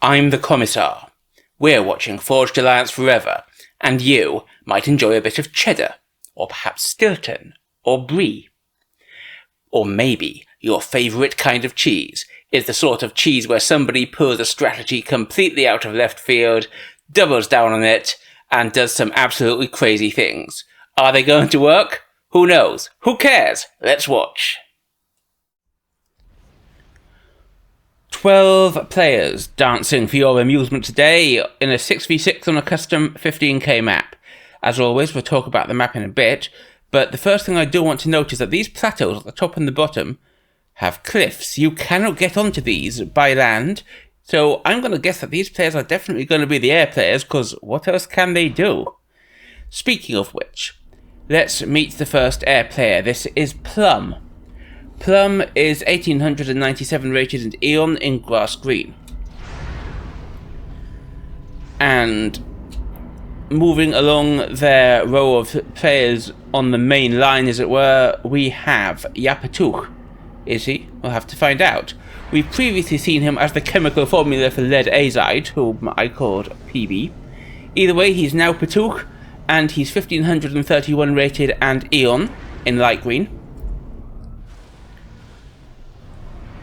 I'm the Commissar. We're watching Forged Alliance Forever, and you might enjoy a bit of cheddar, or perhaps Stilton, or brie. Or maybe your favourite kind of cheese is the sort of cheese where somebody pulls a strategy completely out of left field, doubles down on it, and does some absolutely crazy things. Are they going to work? Who knows? Who cares? Let's watch. 12 players dancing for your amusement today in a 6v6 on a custom 15k map. As always, we'll talk about the map in a bit, but the first thing I do want to note is that these plateaus at the top and the bottom have cliffs. You cannot get onto these by land, so I'm going to guess that these players are definitely going to be the air players, because what else can they do? Speaking of which, let's meet the first air player. This is Plum. Plum is 1897 rated and Eon in grass green. And moving along their row of players on the main line, as it were, we have Pappot. Is he? We'll have to find out. We've previously seen him as the chemical formula for lead azide, whom I called PB. Either way, he's now Pappot, and he's 1531 rated and Eon in light green.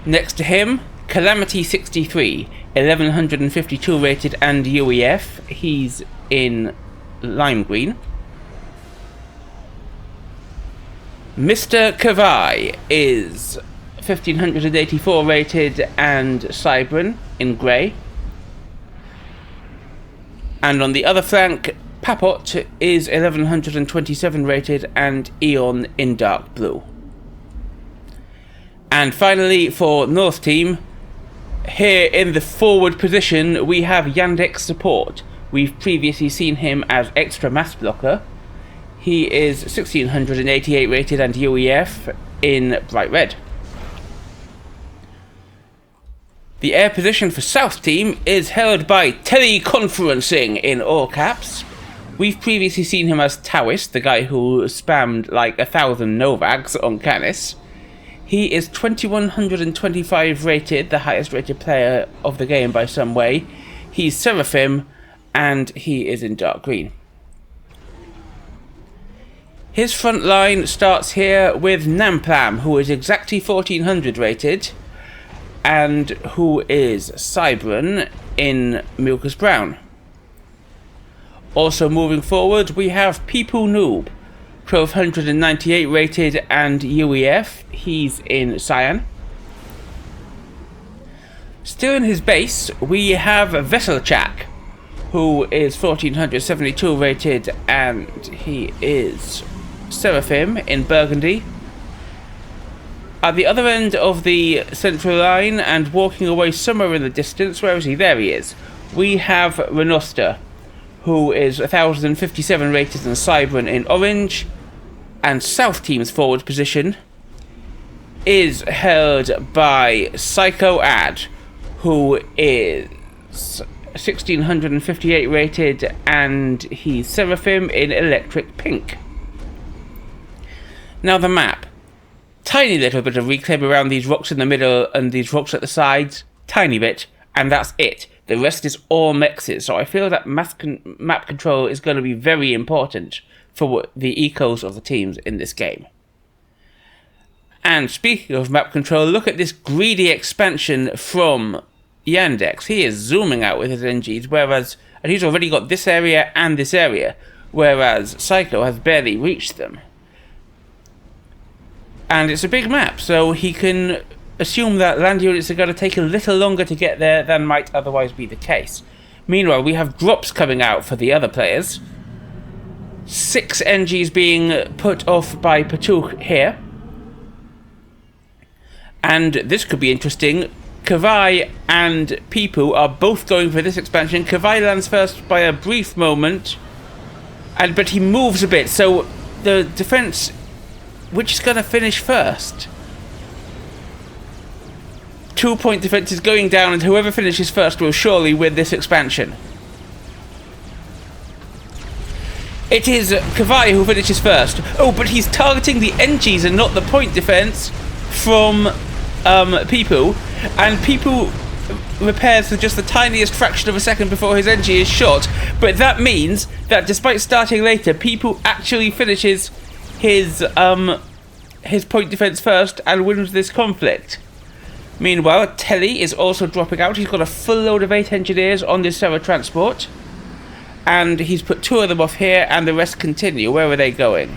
Next to him, Calamity 63, 1152 rated and UEF. He's in lime green. Mr. Kavai is 1584 rated and Cybran in grey. And on the other flank, Pappot is 1127 rated and Eon in dark blue. And finally, for North Team, here in the forward position, we have Yandex Support. We've previously seen him as extra mass blocker. He is 1688 rated and UEF in bright red. The air position for South Team is held by TELECONFERENCING in all caps. We've previously seen him as Taoist, the guy who spammed like 1,000 Novags on Canis. He is 2125 rated, the highest rated player of the game by some way. He's Seraphim, and he is in dark green. His front line starts here with Namplam, who is exactly 1400 rated, and who is Cybran in Mucus Brown. Also moving forward, we have Peepoonoob, 1298 rated and UEF. He's in cyan. Still in his base, we have Vesselchak, who is 1472 rated and he is Seraphim in burgundy. At the other end of the central line and walking away somewhere in the distance, where is he? There he is. We have Renoster, who is 1057 rated and Cybran in orange. And South Team's forward position is held by Psycho Ad, who is 1658 rated and he's Seraphim in electric pink. Now the map. Tiny little bit of reclaim around these rocks in the middle and these rocks at the sides. Tiny bit. And that's it. The rest is all mexes. So I feel that map control is going to be very important for the ecos of the teams in this game. And speaking of map control, look at this greedy expansion from Yandex. He is zooming out with his NGs, and he's already got this area and this area, whereas Psycho has barely reached them. And it's a big map, so he can assume that land units are going to take a little longer to get there than might otherwise be the case. Meanwhile, we have drops coming out for the other players. 6 NGs being put off by Pappot here. And this could be interesting. Kavai and Peepoonoob are both going for this expansion. Kavai lands first by a brief moment, but he moves a bit, so the defense, which is going to finish first? 2-point defense is going down, and whoever finishes first will surely win this expansion. It is Kavai who finishes first. Oh, but he's targeting the NGs and not the point defense from Peepoonoob. And Peepoonoob repairs for just the tiniest fraction of a second before his engine is shot, but that means that despite starting later, Peepoonoob actually finishes his point defense first and wins this conflict. Meanwhile, Telly is also dropping out. He's got a full load of 8 engineers on this Serra transport, and he's put 2 of them off here, and the rest continue. Where are they going?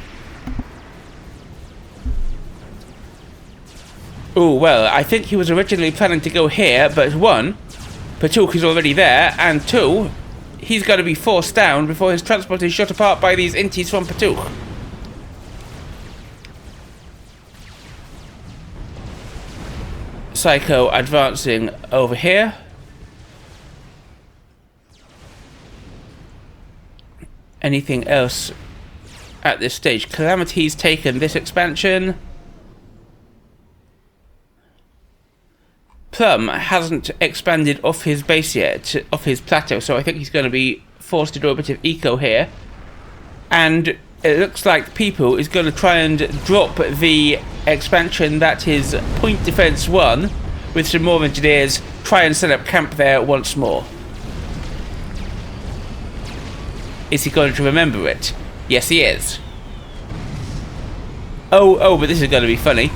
Oh, well, I think he was originally planning to go here, but 1, Pappot is already there, and 2, he's got to be forced down before his transport is shot apart by these inties from Pappot. Psycho advancing over here. Anything else at this stage? Calamity's taken this expansion. Plum hasn't expanded off his base yet, off his plateau, so I think he's going to be forced to do a bit of eco here. And it looks like Peepoonoob is going to try and drop the expansion that is point defense 1 with some more engineers, try and set up camp there once more. Is he going to remember it? Yes, he is. Oh, but this is going to be funny.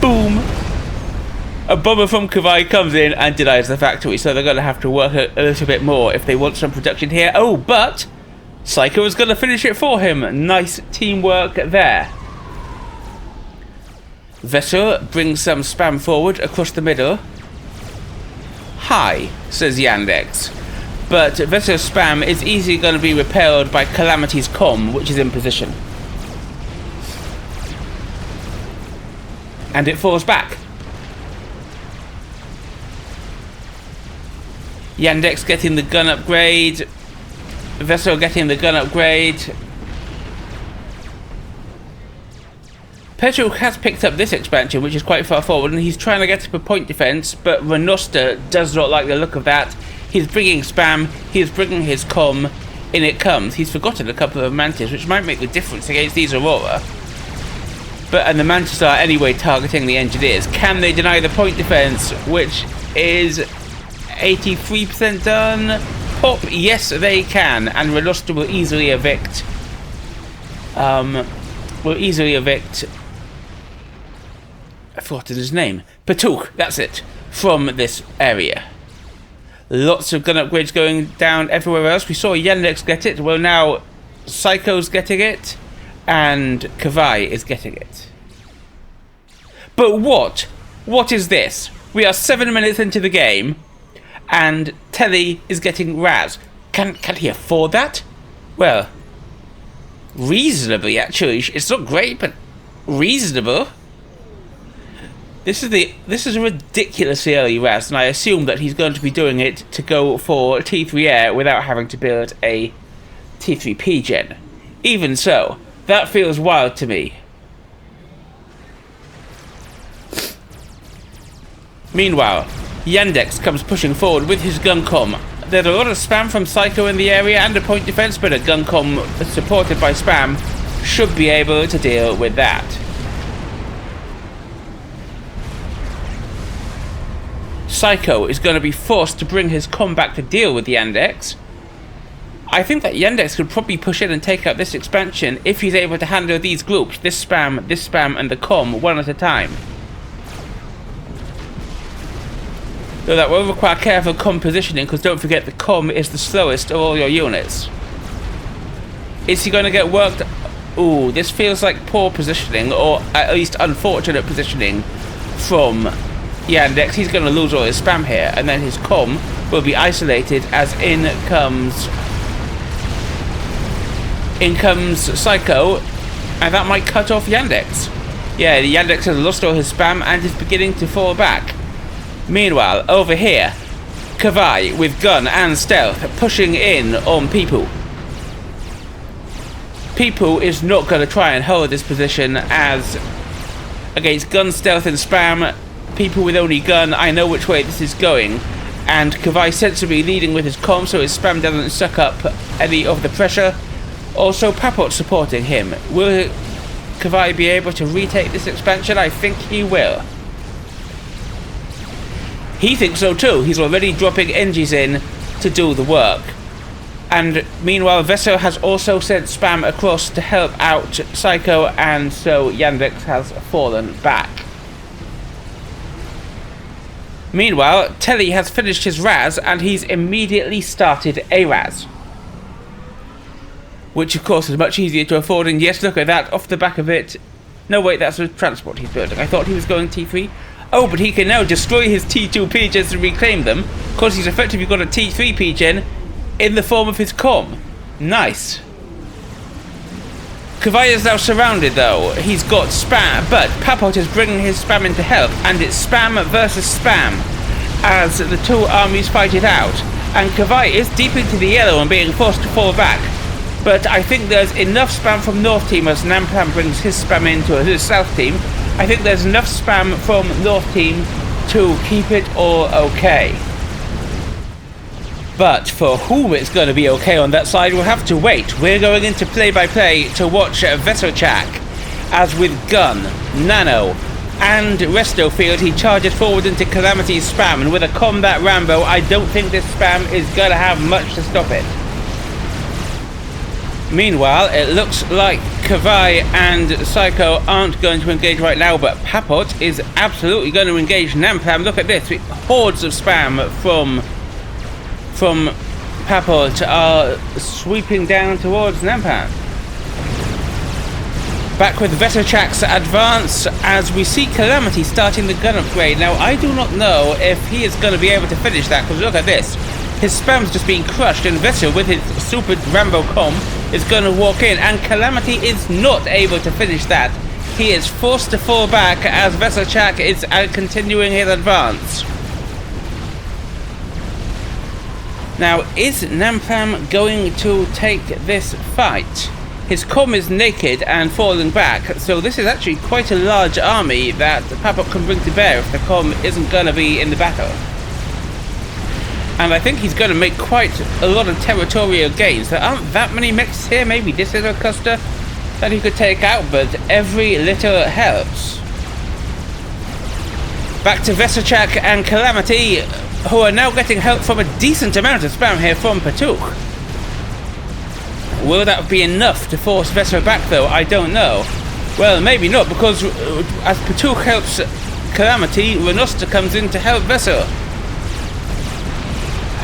Boom! A bomber from Kavai comes in and denies the factory, so they're going to have to work a little bit more if they want some production here. Oh, but Psycho is going to finish it for him. Nice teamwork there. Vessel brings some spam forward across the middle. Hi, says Yandex. But Vessel's spam is easily going to be repelled by Calamity's comm, which is in position. And it falls back. Yandex getting the gun upgrade. Vessel getting the gun upgrade. Petrol has picked up this expansion, which is quite far forward, and he's trying to get up a point defense, but Renoster does not like the look of that. He's bringing spam, he's bringing his comm, in it comes. He's forgotten a couple of mantis, which might make the difference against these Aurora. And the mantis are anyway targeting the engineers. Can they deny the point defense, which is 83% done? Pop, yes they can, and Renoster will easily evict. I've forgotten his name. Pappot, that's it, from this area. Lots of gun upgrades going down everywhere else. We saw Yandex get it. Well, now Psycho's getting it, and Kavai is getting it. But what? What is this? We are 7 minutes into the game, and Telly is getting Raz. Can he afford that? Well, reasonably, actually. It's not great, but reasonable. This is a ridiculously early Raz, and I assume that he's going to be doing it to go for T3 Air without having to build a T3P gen. Even so, that feels wild to me. Meanwhile, Yandex comes pushing forward with his gun comm. There's a lot of spam from Psycho in the area and a point defense, but a gun comm supported by spam should be able to deal with that. Psycho is going to be forced to bring his comm back to deal with Yandex. I think that Yandex could probably push in and take out this expansion if he's able to handle these groups, this spam, and the comm, one at a time. Though that will require careful comm positioning, because don't forget the comm is the slowest of all your units. Is he going to get worked? Ooh, this feels like poor positioning, or at least unfortunate positioning from Yandex. He's going to lose all his spam here, and then his comm will be isolated as in comes Psycho, and that might cut off Yandex. Yeah, the Yandex has lost all his spam and is beginning to fall back. Meanwhile, over here, Kavai with gun and stealth pushing in on Peepoonoob. Peepoonoob is not going to try and hold this position as against gun, stealth and spam. People with only gun, I know which way this is going, and Kavai sensibly leading with his comm so his spam doesn't suck up any of the pressure. Also, Pappot supporting him. Will Kavai be able to retake this expansion? I think he will. He thinks so too. He's already dropping engines in to do the work. And meanwhile, Vesso has also sent spam across to help out Psycho, and so Yandex has fallen back. Meanwhile, Telly has finished his RAS and he's immediately started a RAS. Which of course is much easier to afford, and yes, look at that, off the back of it. No wait, that's a transport he's building. I thought he was going T3. Oh, but he can now destroy his T2 P-gens and reclaim them, because he's effectively got a T3 P-gen in the form of his comm. Nice. Kavai is now surrounded though. He's got spam, but Pappot is bringing his spam in to help, and it's spam versus spam as the two armies fight it out. And Kavai is deep into the yellow and being forced to fall back. But I think there's enough spam from North Team as Namplam brings his spam into his South Team. I think there's enough spam from North Team to keep it all okay. But for whom it's going to be okay on that side, we'll have to wait. We're going into play-by-play to watch Vesochak, as with Gun, Nano, and Resto Field, he charges forward into Calamity's spam, and with a combat Rambo, I don't think this spam is going to have much to stop it. Meanwhile, it looks like Kavai and Psycho aren't going to engage right now, but Pappot is absolutely going to engage Namplam. Look at this, hordes of spam from Pappot are sweeping down towards Namplam. Back with Vesochak's advance as we see Calamity starting the gun upgrade. Now, I do not know if he is going to be able to finish that, because look at this. His spam's just being crushed, and Veso with his super Rambo comm is going to walk in, and Calamity is not able to finish that. He is forced to fall back as Vesochak is continuing his advance. Now, is Namplam going to take this fight? His comm is naked and falling back, so this is actually quite a large army that Pappot can bring to bear if the comm isn't going to be in the battle. And I think he's going to make quite a lot of territorial gains. There aren't that many mechs here, maybe this is a cluster that he could take out, but every little helps. Back to Vesochak and Calamity, who are now getting help from a decent amount of spam here from Pappot. Will that be enough to force Veso back though? I don't know. Well, maybe not, because as Pappot helps Calamity, Renoster comes in to help Veso.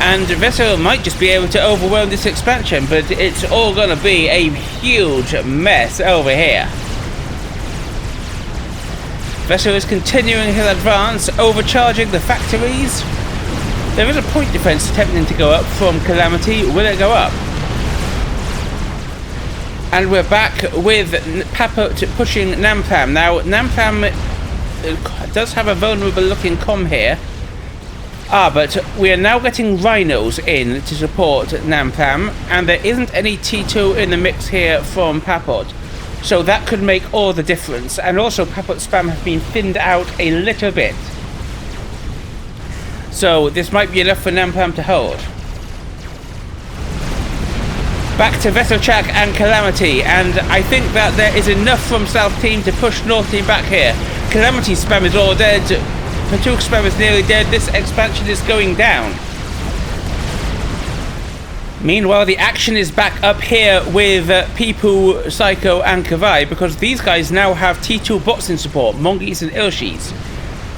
And Veso might just be able to overwhelm this expansion, but it's all going to be a huge mess over here. Veso is continuing his advance, overcharging the factories. There is a point defense attempting to go up from Calamity. Will it go up? And we're back with Pappot pushing Namplam. Now, Namplam does have a vulnerable looking comm here. But we are now getting rhinos in to support Namplam, and there isn't any T2 in the mix here from Pappot. So that could make all the difference. And also Pappot's spam has been thinned out a little bit. So this might be enough for Namplam to hold. Back to Vesochak and Calamity, and I think that there is enough from South Team to push North Team back here. Calamity's spam is all dead. Patuk's spam is nearly dead. This expansion is going down. Meanwhile, the action is back up here with Peepoo, Psycho, and Kavai, because these guys now have T2 bots in support, Mongeese and Ilshis.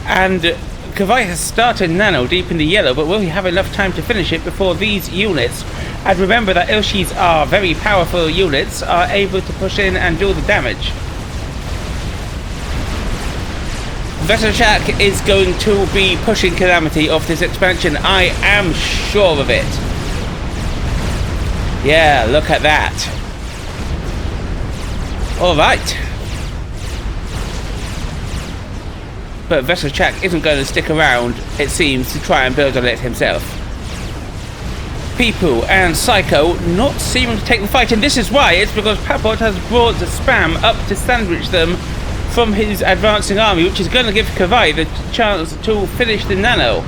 And Kavai has started Nano deep in the yellow, but will he have enough time to finish it before these units, and remember that Ilshis are very powerful units, are able to push in and do the damage. Vesochak is going to be pushing Calamity off this expansion, I am sure of it. Yeah, look at that. Alright. But Vesochak isn't going to stick around, it seems, to try and build on it himself. Peepoo and Psycho not seeming to take the fight, and this is why. It's because Pappot has brought the spam up to sandwich them from his advancing army, which is going to give Kavai the chance to finish the Nano.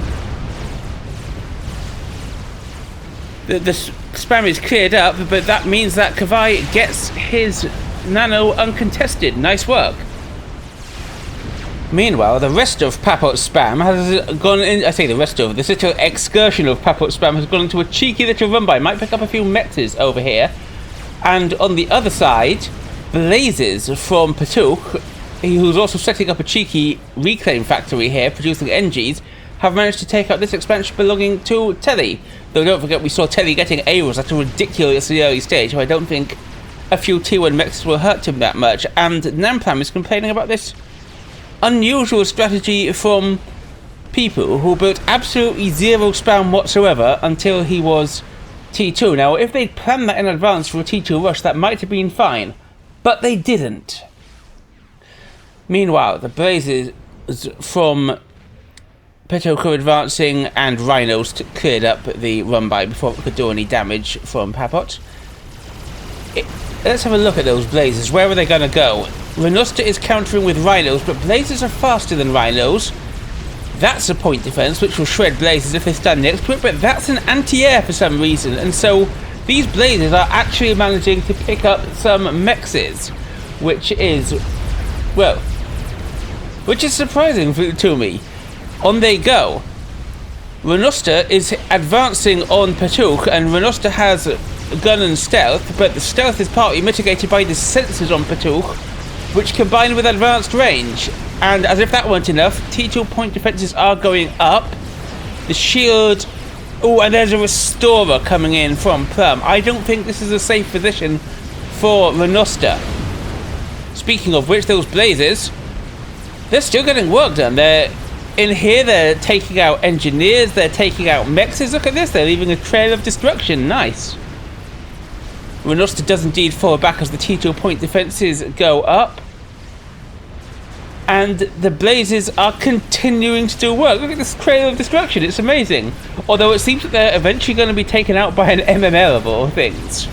The spam is cleared up, but that means that Kavai gets his Nano uncontested. Nice work. Meanwhile, the rest of Pappot's spam has gone in. I say the rest of this little excursion of Pappot's spam has gone into a cheeky little run by. Might pick up a few mexes over here. And on the other side, Blazes from Pappot, who's also setting up a cheeky reclaim factory here, producing NGs, have managed to take out this expansion belonging to Tele. Though don't forget we saw Tele getting Aros at a ridiculously early stage, so I don't think a few T1 mexes will hurt him that much. And Namplam is complaining about this unusual strategy from people who built absolutely zero spam whatsoever until he was T2. Now, if they'd planned that in advance for a T2 rush, that might have been fine, but they didn't. Meanwhile, the Blazes from Pappot advancing and Rhinos cleared up the run-by before it could do any damage from Pappot. Let's have a look at those Blazes. Where are they going to go? Renoster is countering with Rhinos, but Blazes are faster than Rhinos. That's a point defense, which will shred Blazes if they stand next to it, but that's an anti-air for some reason, and so these Blazes are actually managing to pick up some mexes, which is, well, which is surprising to me. On they go. Renoster is advancing on Pappot, and Renoster has gun and stealth, but the stealth is partly mitigated by the sensors on Pappot, which combine with advanced range. And as if that weren't enough, T2 point defenses are going up. The shield... Oh, and there's a Restorer coming in from Plum. I don't think this is a safe position for Renoster. Speaking of which, those Blazes, they're still getting work done. They're in here, they're taking out engineers, they're taking out mexes. Look at this, they're leaving a trail of destruction. Nice. Renoster does indeed fall back as the T2 point defenses go up. And the Blazes are continuing to do work. Look at this trail of destruction, it's amazing. Although it seems that they're eventually going to be taken out by an MML of all things.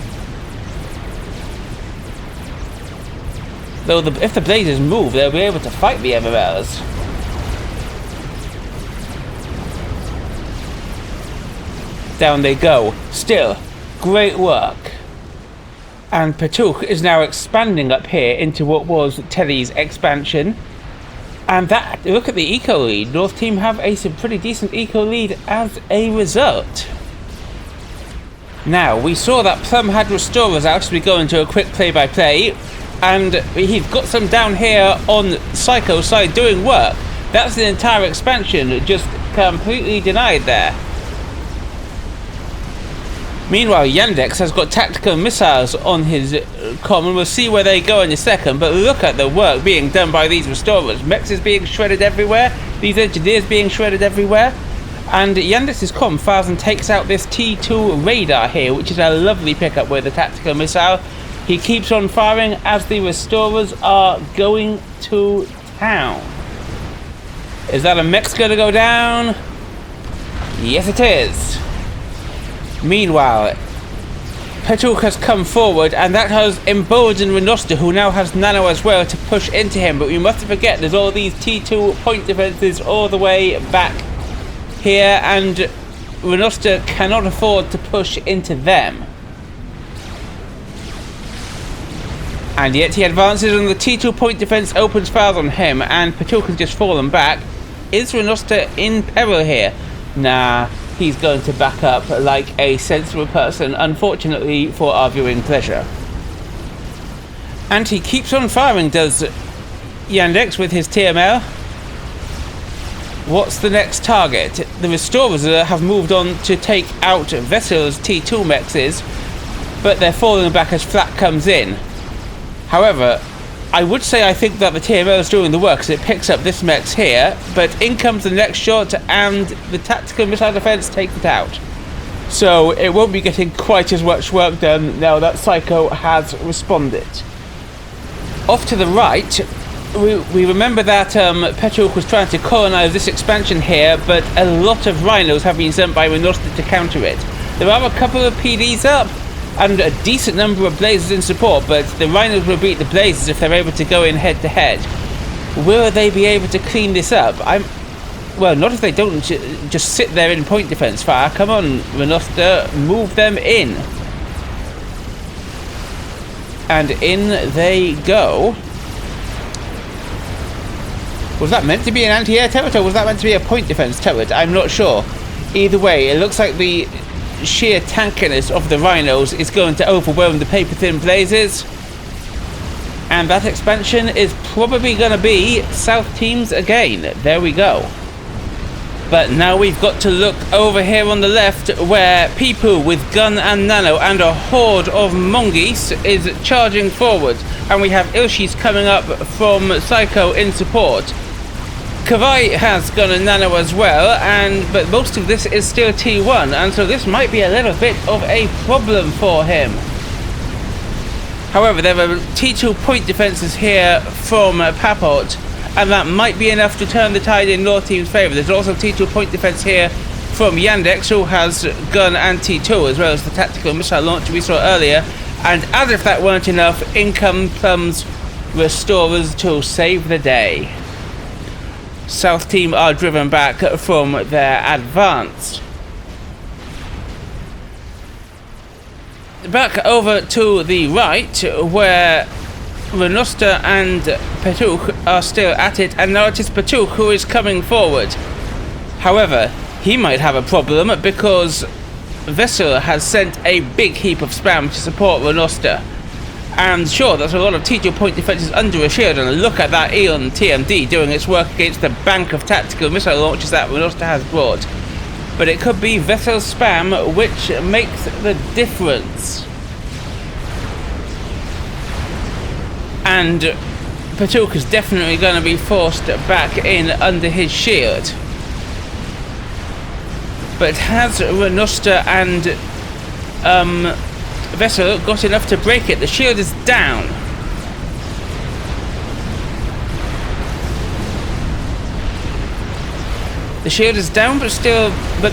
Though if the Blazes move, they'll be able to fight the MMLs. Down they go. Still, great work. And Pappot is now expanding up here into what was Tele's expansion. And that, look at the eco lead. North team have a pretty decent eco lead as a result. Now, we saw that Plum had Restorers out as we go into a quick play-by-play. And he's got some down here on Psycho side doing work. That's the entire expansion just completely denied there. Meanwhile, Yandex has got tactical missiles on his comm, and we'll see where they go in a second, but look at the work being done by these Restorers. Mexes being shredded everywhere, these engineers being shredded everywhere, and Yandex's comm fires and takes out this T2 radar here, which is a lovely pickup with a tactical missile. He keeps on firing as the Restorers are going to town. Is that a Mex going to go down? Yes, it is. Meanwhile, Pappot has come forward, and that has emboldened Renoster, who now has Nano as well, to push into him. But we mustn't forget there's all these T2 point defenses all the way back here, and Renoster cannot afford to push into them. And yet he advances, and the T2 point defense opens fire on him, and Pappot has just fallen back. Is Renoster in peril here? Nah. He's going to back up like a sensible person, unfortunately for our viewing pleasure. And he keeps on firing, does Yandex with his TML. What's the next target? The Restorers have moved on to take out Vessel's T2 mexes, but they're falling back as Flak comes in. However, I would say I think that the TML is doing the work, as it picks up this mex here, but in comes the next shot, and the tactical missile defense takes it out. So it won't be getting quite as much work done now that Psycho has responded. Off to the right, we remember that Pappot was trying to colonize this expansion here, but a lot of Rhinos have been sent by Renoster to counter it. There are a couple of PDs up, and a decent number of Blazes in support, but the Rhinos will beat the Blazes if they're able to go in head-to-head. Will they be able to clean this up? Well, not if they don't just sit there in point defense fire. Come on, Renoster, move them in. And in they go. Was that meant to be an anti-air turret, or was that meant to be a point defense turret? I'm not sure. Either way, it looks like the sheer tankiness of the rhinos is going to overwhelm the paper-thin blazes. And that expansion is probably going to be South teams again. There we go. But now we've got to look over here on the left, where Peepoo with gun and nano and a horde of mongoose is charging forward. And we have Ilshis coming up from Psycho in support. Kavai has gun and nano as well, but most of this is still T1, and so this might be a little bit of a problem for him. However, there are T2 point defenses here from Pappot, and that might be enough to turn the tide in North Team's favour. There's also T2 point defence here from Yandex, who has gun and T2, as well as the tactical missile launcher we saw earlier. And as if that weren't enough, in come Plum's Restorers to save the day. South Team are driven back from their advance. Back over to the right, where Renoster and Petuk are still at it, and now it is Petuk who is coming forward. However, he might have a problem because Vessel has sent a big heap of spam to support Renoster. And sure, there's a lot of T2 point defenses under a shield, and look at that Eon TMD doing its work against the bank of tactical missile launchers that Renoster has brought. But it could be Vessel's spam which makes the difference. And Petuk is definitely going to be forced back in under his shield. But has Renoster and Vessel got enough to break it? The shield is down. The shield is down, but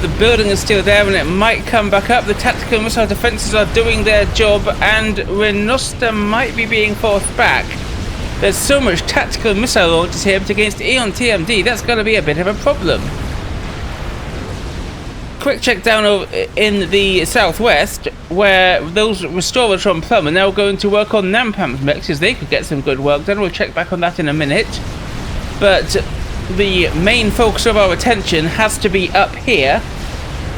the building is still there, and it might come back up. The tactical missile defenses are doing their job, and Renoster might be being forced back. There's so much tactical missile launches here, but against Eon TMD, that's going to be a bit of a problem. Quick check down over in the southwest, where those restorers from Plum are now going to work on Namplam's mechs. They could get some good work done. We'll check back on that in a minute. But the main focus of our attention has to be up here,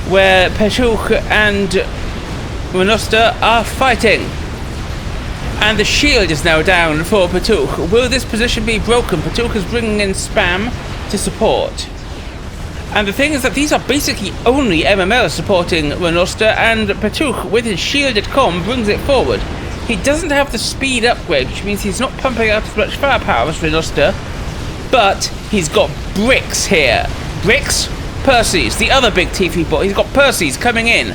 where Petuk and Renoster are fighting. And the shield is now down for Petuk. Will this position be broken? Petuk is bringing in spam to support. And the thing is that these are basically only MMLs supporting Renoster, and Petuk, with his shielded comm, brings it forward. He doesn't have the speed upgrade, which means he's not pumping out as much firepower as Renoster, but he's got Bricks here. Bricks? Percy's, the other big TV bot. He's got Percy's coming in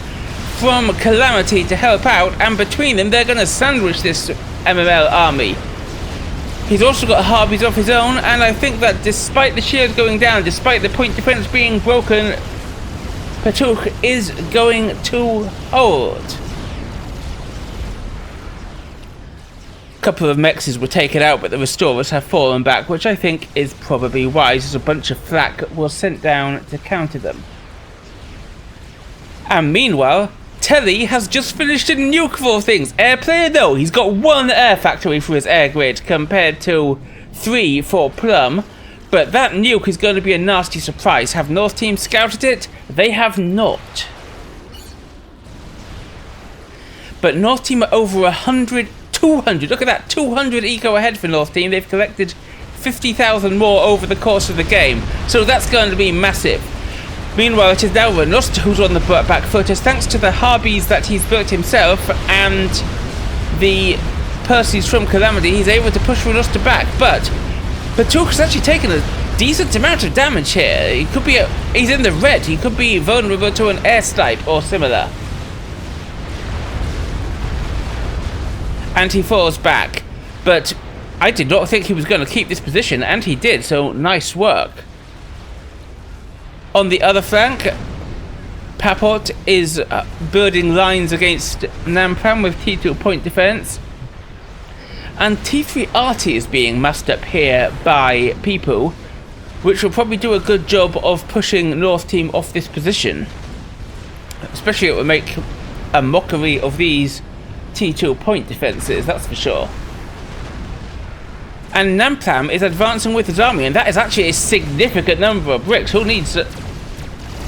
from Calamity to help out, and between them they're going to sandwich this MML army. He's also got Harpies of his own, and I think that despite the shield going down, despite the point defense being broken, Petuk is going to hold. A couple of mexes were taken out, but the restorers have fallen back, which I think is probably wise, as a bunch of flak was sent down to counter them. And meanwhile, Telly has just finished a nuke for things. Airplayer? No, he's got 1 air factory for his air grid compared to 3 for Plum. But that nuke is going to be a nasty surprise. Have North Team scouted it? They have not. But North Team are over 100, 200. Look at that, 200 eco ahead for North Team. They've collected 50,000 more over the course of the game. So that's going to be massive. Meanwhile, it is now Renoster who's on the back foot, as thanks to the Harpies that he's built himself and the Percy's from Calamity, he's able to push Renoster back. But Petuk has actually taken a decent amount of damage here. He could be he's in the red. He could be vulnerable to an airstrike or similar. And he falls back. But I did not think he was going to keep this position, and he did, so nice work. On the other flank, Pappot is building lines against Namplam with T2 point defense. And T3 Arty is being massed up here by Peepoo, which will probably do a good job of pushing North Team off this position. Especially it will make a mockery of these T2 point defenses, that's for sure. And Namplam is advancing with his army, and that is actually a significant number of bricks. Who needs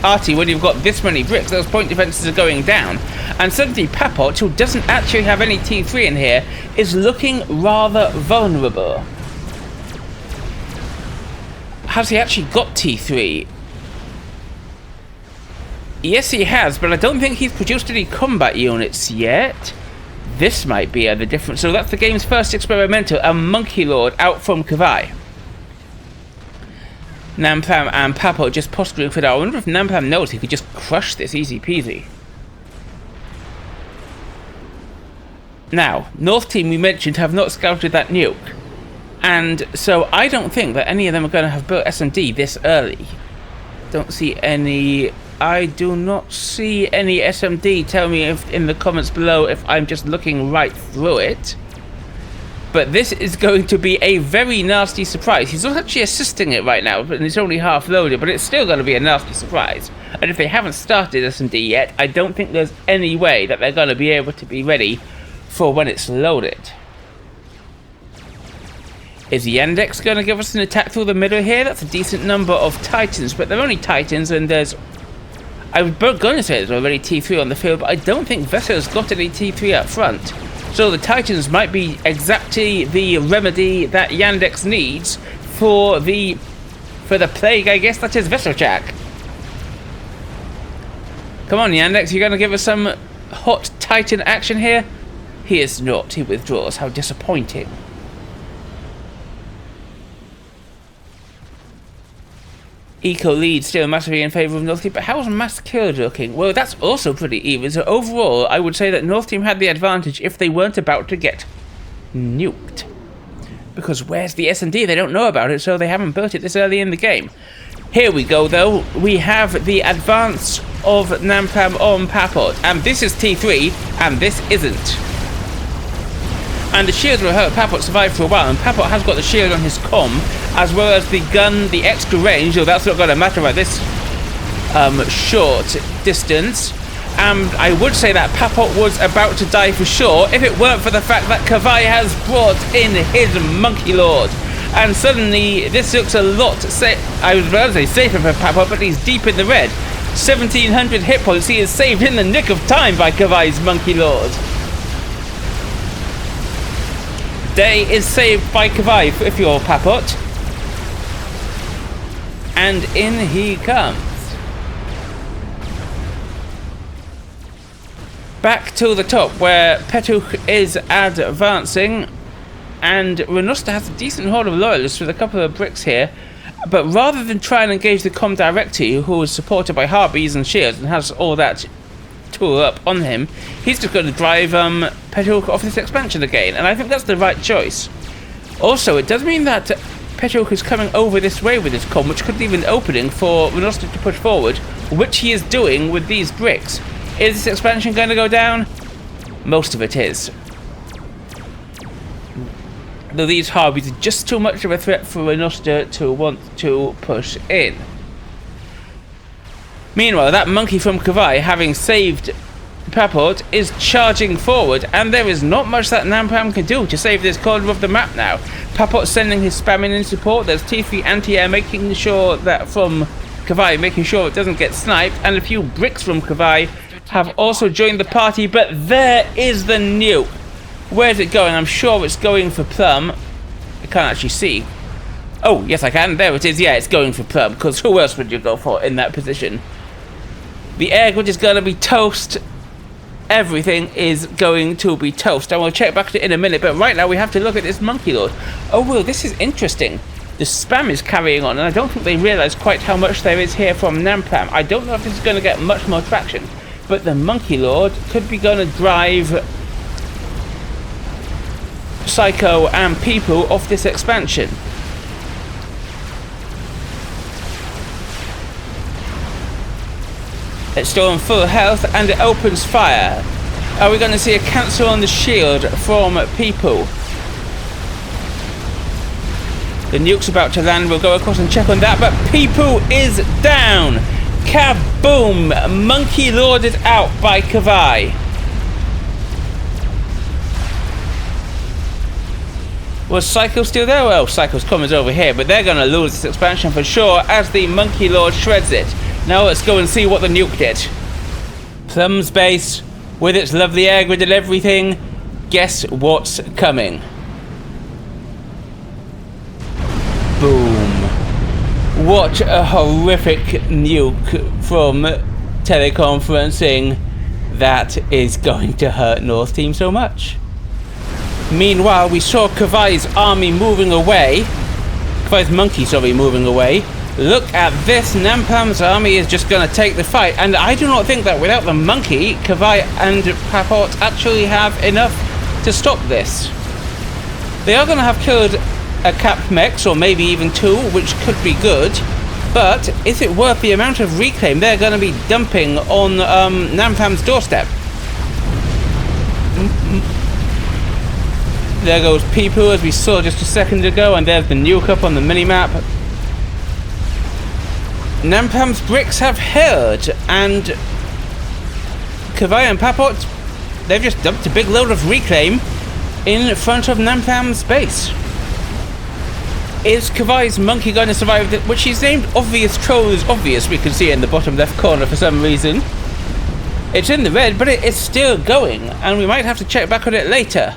arty when you've got this many bricks? Those point defenses are going down. And suddenly Pappot, who doesn't actually have any T3 in here, is looking rather vulnerable. Has he actually got T3? Yes, he has, but I don't think he's produced any combat units yet. This might be the difference. So that's the game's first experimental, a Monkey Lord out from Kavai. Namplam and Pappot just posturing for that. I wonder if Namplam knows he could just crush this easy peasy. Now, North Team, we mentioned, have not scouted that nuke. And so I don't think that any of them are going to have built SMD this early. Don't see any... I do not see any SMD. Tell me if in the comments below if I'm just looking right through it. But this is going to be a very nasty surprise. He's not actually assisting it right now, and it's only half loaded, but it's still going to be a nasty surprise. And if they haven't started SMD yet, I don't think there's any way that they're going to be able to be ready for when it's loaded. Is Yandex going to give us an attack through the middle here? That's a decent number of Titans, but they're only Titans, and there's... I was going to say there's already T3 on the field, but I don't think Vessel's got any T3 up front. So the Titans might be exactly the remedy that Yandex needs for the plague, I guess, that is Vesseljack. Come on, Yandex, you're going to give us some hot Titan action here? He is not. He withdraws. How disappointing. Eco lead still massively in favour of North Team, but how's Mass Killed looking? Well, that's also pretty even, so overall I would say that North Team had the advantage if they weren't about to get nuked. Because where's the S&D? They don't know about it, so they haven't built it this early in the game. Here we go though, we have the advance of Namplam on Pappot, and this is T3, and this isn't. And the shields will help Pappot survive for a while, and Pappot has got the shield on his comm, as well as the gun, the extra range, though that's not going to matter at this short distance. And I would say that Pappot was about to die for sure, if it weren't for the fact that Kavai has brought in his Monkey Lord. And suddenly, this looks a lot I was about to say safer for Pappot, but he's deep in the red. 1700 hit points, he is saved in the nick of time by Kavai's Monkey Lord. Day is saved by Kavai if you're Pappot. And in he comes. Back to the top where Petuk is advancing. And Renoster has a decent horde of loyalists with a couple of bricks here. But rather than try and engage the Com Directly, who is supported by Harpies and Shields and has all that tool up on him, he's just going to drive Petuk off this expansion again, and I think that's the right choice. Also, it does mean that Petuk is coming over this way with his comm, which could leave an opening for Renoster to push forward, which he is doing with these bricks. Is this expansion going to go down? Most of it is. Though these Harpies are just too much of a threat for Renoster to want to push in. Meanwhile, that monkey from Kavai, having saved Pappot, is charging forward, and there is not much that Namplam can do to save this corner of the map now. Pappot sending his spamming in support, there's T3 anti-air making sure that from Kavai, making sure it doesn't get sniped, and a few bricks from Kavai have also joined the party, but there is the nuke. Where's it going? I'm sure it's going for Plum. I can't actually see. Oh, yes I can. There it is. Yeah, it's going for Plum, because who else would you go for in that position? The air grid is going to be toast. Everything is going to be toast. I will check back to it in a minute, but right now we have to look at this Monkey Lord. Oh, well, this is interesting. The spam is carrying on, and I don't think they realise quite how much there is here from Namplam. I don't know if this is going to get much more traction, but the Monkey Lord could be going to drive Psycho and Peepoonoob off this expansion. It's still on full health and it opens fire. Are we going to see a cancel on the shield from Peepoonoob? The nuke's about to land. We'll go across and check on that, but Peepoonoob is down. Kaboom! Monkey Lord is out by Kavai. Was Psycho still there? Well, Psycho's coming over here, but they're going to lose this expansion for sure as the Monkey Lord shreds it. Now let's go and see what the nuke did. Plum's base, with its lovely air grid and everything. Guess what's coming? Boom. What a horrific nuke from teleconferencing. That is going to hurt North Team so much. Meanwhile, we saw Kavai's army moving away. Kavai's monkey, sorry, moving away. Look at this. Namplam's army is just going to take the fight. And I do not think that without the monkey, Kavai and Pappot actually have enough to stop this. They are going to have killed a Cap Mex, or maybe even two, which could be good. But is it worth the amount of reclaim they're going to be dumping on Namplam's doorstep? There goes Peepoonoob, as we saw just a second ago, and there's the nuke up on the minimap. Namplam's bricks have held, and Kavai and Pappot, they've just dumped a big load of reclaim in front of Namplam's base. Is Kavai's monkey going to survive it? Which he's named Obvious Troll is Obvious, we can see in the bottom left corner for some reason. It's in the red, but it is still going, and we might have to check back on it later.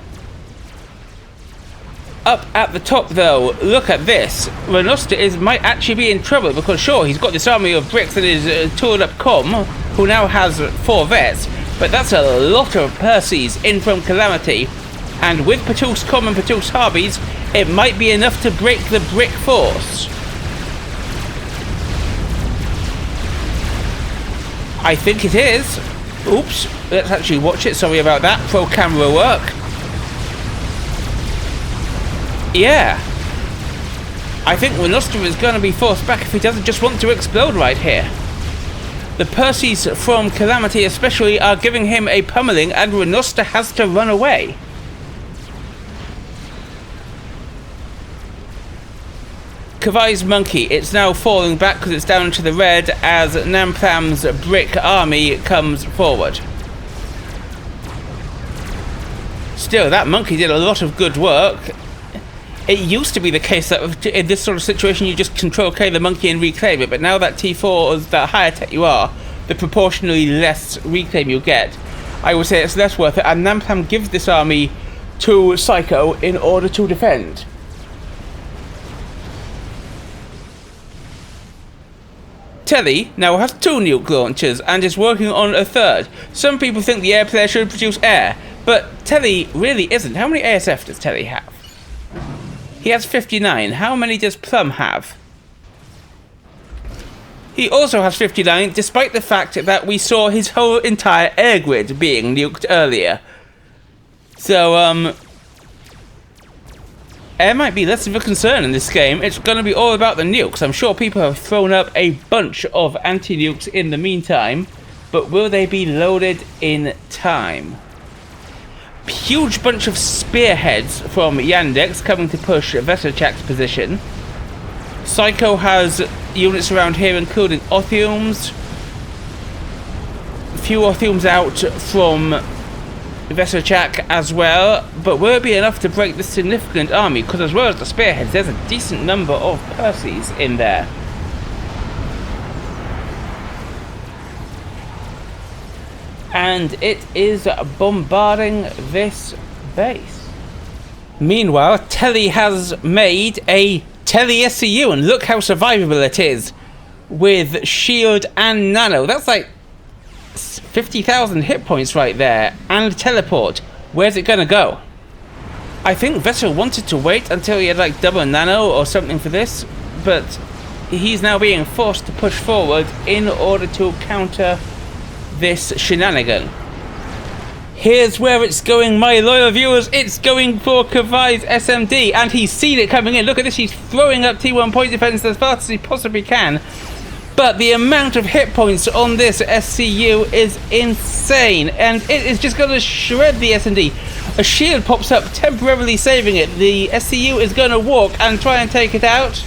Up at the top though, look at this. Renoster might actually be in trouble because sure, he's got this army of bricks and his tooled up com, who now has 4 vets, but that's a lot of Percys in from Calamity, and with Patook's com and Patook's Harbies, it might be enough to break the brick force. I think it is. Oops, let's actually watch it, sorry about that, pro camera work. Yeah, I think Renoster is going to be forced back if he doesn't just want to explode right here. The Percys from Calamity especially are giving him a pummeling, and Renoster has to run away. Kavai's monkey, it's now falling back because it's down to the red as Namplam's brick army comes forward. Still, that monkey did a lot of good work. It used to be the case that in this sort of situation you just control K the monkey and reclaim it, but now that T4, the higher tech you are, the proportionally less reclaim you get, I would say it's less worth it, and Namplam gives this army to Psycho in order to defend. Tele now has 2 nuke launchers and is working on a 3rd. Some people think the air player should produce air, but Tele really isn't. How many ASF does Tele have? He has 59. How many does Plum have? He also has 59, despite the fact that we saw his whole entire air grid being nuked earlier. So, air might be less of a concern in this game. It's going to be all about the nukes. I'm sure people have thrown up a bunch of anti-nukes in the meantime, but will they be loaded in time? Huge bunch of spearheads from Yandex coming to push Veselchak's position. Psycho has units around here, including Othiums. A few Othiums out from Veselchak as well, but will it be enough to break this significant army? Because as well as the spearheads, there's a decent number of Percys in there. And it is bombarding this base. Meanwhile, Tele has made a Tele SCU, and look how survivable it is with shield and nano. That's like 50,000 hit points right there, and teleport. Where's it gonna go? I think Vessel wanted to wait until he had like double nano or something for this, but he's now being forced to push forward in order to counter this shenanigan. Here's where it's going, my loyal viewers. It's going for Kavai's SMD, and he's seen it coming in. Look at this, he's throwing up T1 point defense as fast as he possibly can. But the amount of hit points on this SCU is insane, and it is just going to shred the SMD. A shield pops up, temporarily saving it. The SCU is going to walk and try and take it out.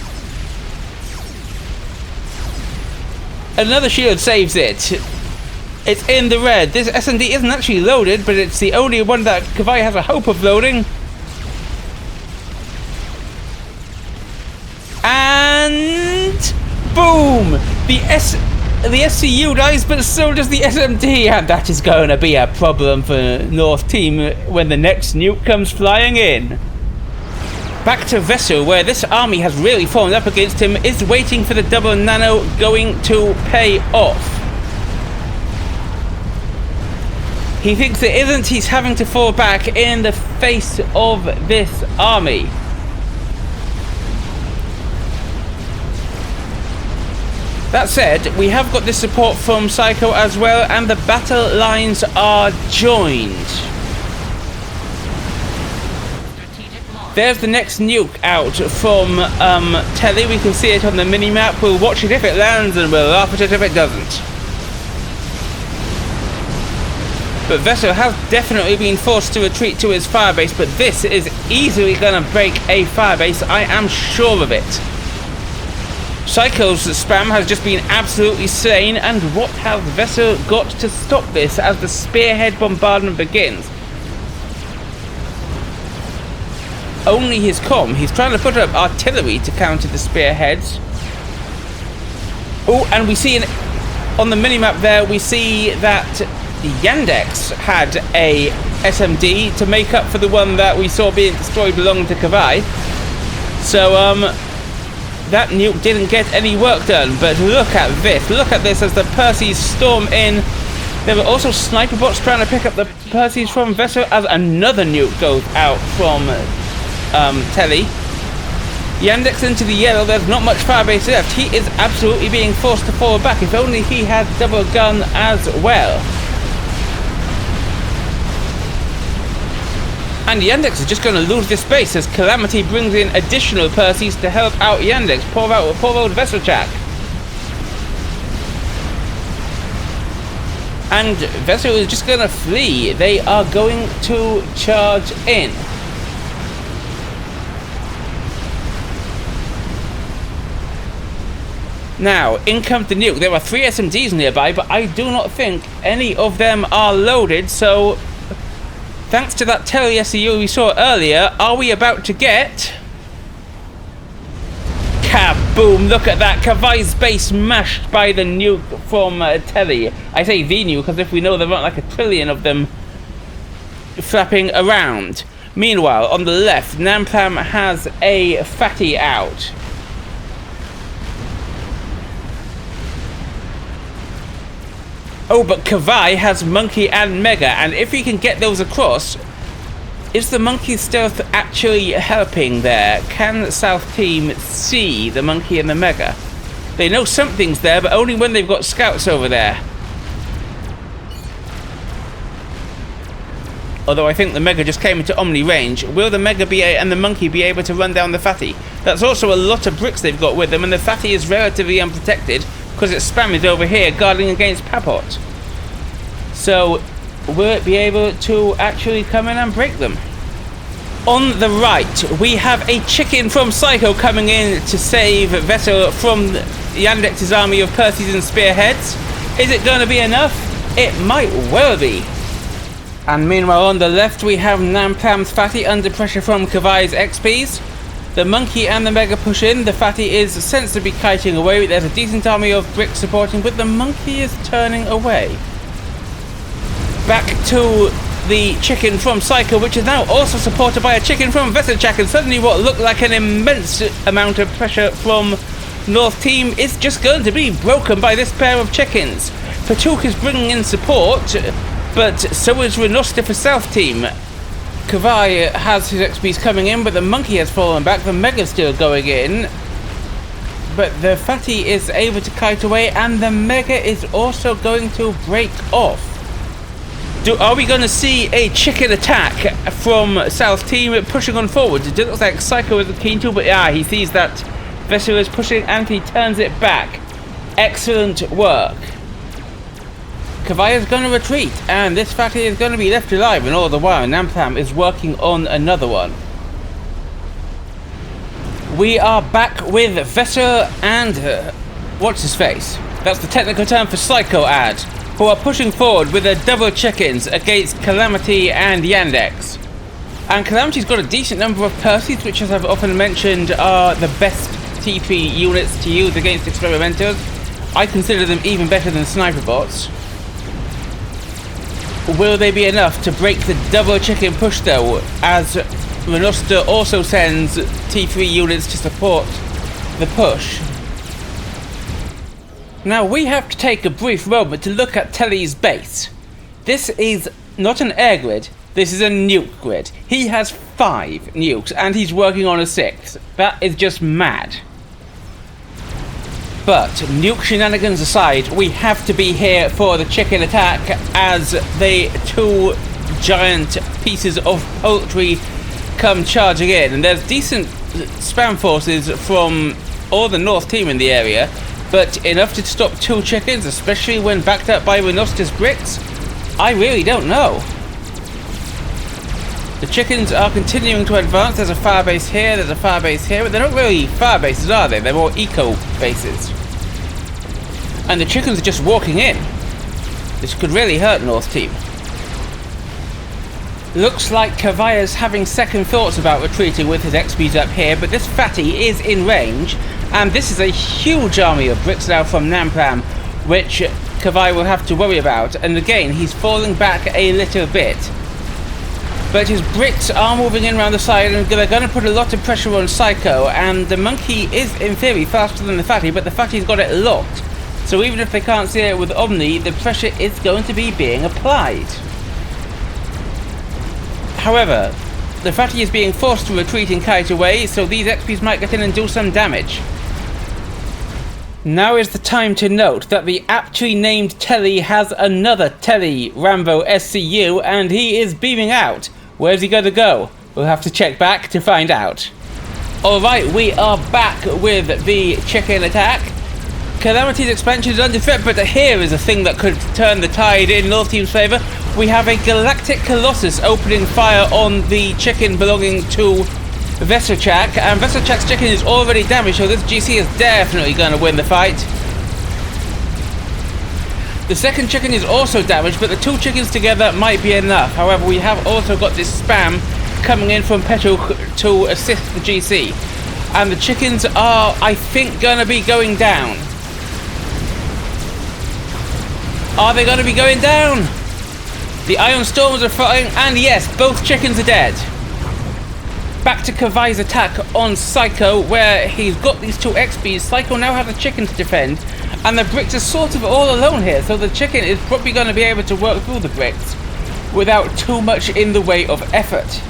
Another shield saves it. It's in the red. This SMD isn't actually loaded, but it's the only one that Kavai has a hope of loading. Kaboom! The SCU dies, but so does the SMD, and that is going to be a problem for North Team when the next nuke comes flying in. Back to Vessel, where this army has really formed up against him, is waiting for the double nano going to pay off. He thinks it isn't, he's having to fall back in the face of this army. That said, we have got this support from Psycho as well, and the battle lines are joined. There's the next nuke out from Tele. We can see it on the mini-map. We'll watch it if it lands, and we'll laugh at it if it doesn't. But Vessel has definitely been forced to retreat to his firebase, but this is easily going to break a firebase. I am sure of it. Psycho's spam has just been absolutely slain, and what has Vessel got to stop this as the spearhead bombardment begins? Only his comm. He's trying to put up artillery to counter the spearheads. Oh, and we see on the minimap there, we see that Yandex had a SMD to make up for the one that we saw being destroyed belonging to Kavai. So, that nuke didn't get any work done, but look at this as the Percys storm in. There were also sniper bots trying to pick up the Percys from Vessel as another nuke goes out from Tele. Yandex into the yellow, there's not much firebase left. He is absolutely being forced to fall back. If only he had double gun as well. And Yandex is just going to lose this base as Calamity brings in additional Percys to help out Yandex. Poor old Vesselchak. And Vessel is just going to flee. They are going to charge in. Now, in comes the nuke. There are 3 SMDs nearby, but I do not think any of them are loaded, so thanks to that Tele SCU we saw earlier, are we about to get... Kaboom! Look at that! Kavai's base smashed by the nuke from Tele. I say the nuke because if we know there aren't like a trillion of them flapping around. Meanwhile, on the left, Namplam has a fatty out. Oh, but Kavai has Monkey and Mega, and if he can get those across, is the Monkey stealth actually helping there? Can South Team see the Monkey and the Mega? They know something's there, but only when they've got scouts over there. Although I think the Mega just came into Omni range. Will the Mega and the Monkey be able to run down the Fatty? That's also a lot of bricks they've got with them, and the Fatty is relatively unprotected because its spam is over here guarding against Pappot. So, will it be able to actually come in and break them? On the right, we have a chicken from Psycho coming in to save Vessel from Yandex's army of Percys and Spearheads. Is it going to be enough? It might well be. And meanwhile on the left we have Namplam's Fatty under pressure from Kavai's XPs. The Monkey and the Mega push in. The Fatty is sensibly kiting away. There's a decent army of bricks supporting, but the Monkey is turning away. Back to the chicken from Psycho, which is now also supported by a chicken from Vesselchak, and suddenly what looked like an immense amount of pressure from North Team is just going to be broken by this pair of chickens. Patuk is bringing in support, but so is Renoster for South Team. Kavai has his XPs coming in, but the Monkey has fallen back. The Mega's still going in, but the Fatty is able to kite away, and the Mega is also going to break off. Are we going to see a chicken attack from South Team pushing on forward? It looks like Psycho is keen to, but yeah, he sees that Vessel is pushing and he turns it back. Excellent work. Kavai is going to retreat, and this Fatty is going to be left alive, and all the while Namplam is working on another one. We are back with Vessel and what's his face? That's the technical term for Psycho ad, who are pushing forward with their double chickens against Calamity and Yandex. And Calamity's got a decent number of Percys, which, as I've often mentioned, are the best TP units to use against experimenters. I consider them even better than sniper bots. Will they be enough to break the double chicken push though, as Renoster also sends T3 units to support the push? Now we have to take a brief moment to look at Tele's base. This is not an air grid, this is a nuke grid. He has 5 nukes and he's working on a 6th. That is just mad. But nuke shenanigans aside, we have to be here for the chicken attack as the 2 giant pieces of poultry come charging in. And there's decent spam forces from all the North team in the area, but enough to stop 2 chickens, especially when backed up by Renoster's bricks? I really don't know. The chickens are continuing to advance. There's a fire base here, there's a fire base here, but they're not really fire bases, are they? They're more eco bases. And the chickens are just walking in. This could really hurt North team. Looks like Kavaya's having second thoughts about retreating with his XPs up here, but this fatty is in range, and this is a huge army of bricks now from Namplam, which Kavaya will have to worry about. And again, he's falling back a little bit. But his bricks are moving in around the side, and they're going to put a lot of pressure on Psycho, and the monkey is, in theory, faster than the fatty, but the fatty's got it locked. So even if they can't see it with Omni, the pressure is going to be being applied. However, the fatty is being forced to retreat and kite away, so these XPs might get in and do some damage. Now is the time to note that the aptly named Tele has another Tele Rambo SCU, and he is beaming out. Where's he going to go? We'll have to check back to find out. Alright, we are back with the chicken attack. Calamity's expansion is under threat, but here is a thing that could turn the tide in North Team's favour. We have a Galactic Colossus opening fire on the chicken belonging to Veselchak, and Veselchak's chicken is already damaged, so this GC is definitely going to win the fight. The second chicken is also damaged, but the 2 chickens together might be enough. However, we have also got this spam coming in from Pappot to assist the GC. And the chickens are, I think, going to be going down. Are they going to be going down? The Iron Storms are fighting, and yes, both chickens are dead. Back to Kavaya's attack on Psycho, where he's got these 2 XPs. Psycho now has a chicken to defend, and the bricks are sort of all alone here, so the chicken is probably going to be able to work through the bricks without too much in the way of effort.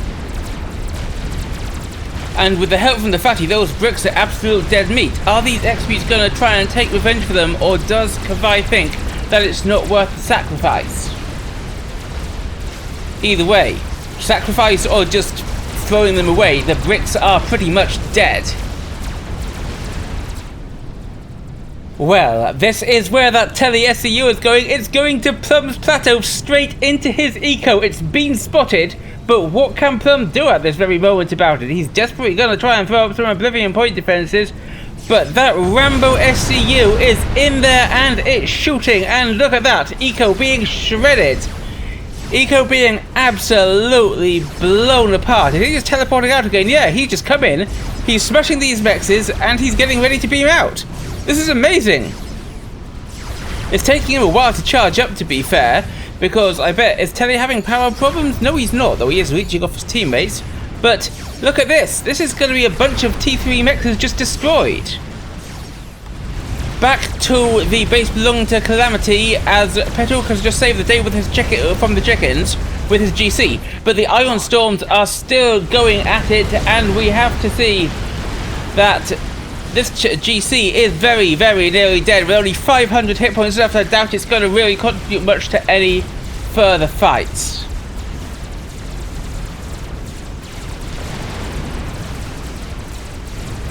And with the help from the fatty, those bricks are absolute dead meat. Are these XPs going to try and take revenge for them, or does Kavaya think that it's not worth the sacrifice? Either way, sacrifice or just throwing them away, the bricks are pretty much dead. Well, this is where that Tele SCU is going. It's going to Plum's plateau, straight into his eco. It's been spotted, but what can Plum do at this very moment about it? He's desperately going to try and throw up some Oblivion Point defenses, but that Rambo SCU is in there and it's shooting, and look at that, eco being shredded. Eco being absolutely blown apart. Is he just teleporting out again? Yeah, he's just come in, he's smashing these mexes, and he's getting ready to beam out. This is amazing. It's taking him a while to charge up, to be fair, because I bet, is Tele having power problems? No, he's not, though he is reaching off his teammates. But look at this. This is going to be a bunch of T3 mexes just destroyed. Back to the base belonging to Calamity, as Petuk has just saved the day with his chicken from the chickens with his GC. But the Iron Storms are still going at it, and we have to see that this GC is very, very nearly dead. With only 500 hit points left, I doubt it's going to really contribute much to any further fights.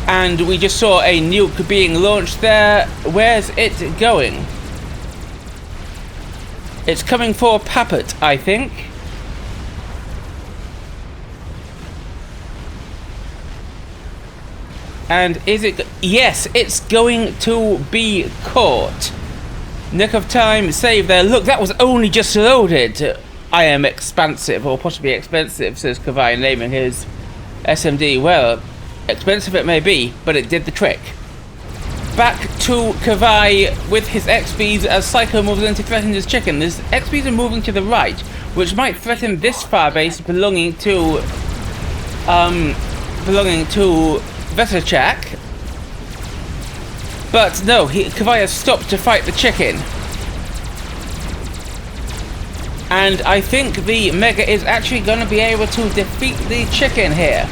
And we just saw a nuke being launched there. Where's it going? It's coming for Pappot, I think. And is it... Yes, it's going to be caught. Nick of time save there. Look, that was only just loaded. I am expansive, or possibly expensive, says Kavaya, naming his SMD. Well, expensive it may be, but it did the trick. back to Kavai with his XPs as Psycho moves in to threaten his chicken. His XPs are moving to the right, which might threaten this firebase belonging to Veselchak. But no, Kavai has stopped to fight the chicken. And I think the Mega is actually going to be able to defeat the chicken here.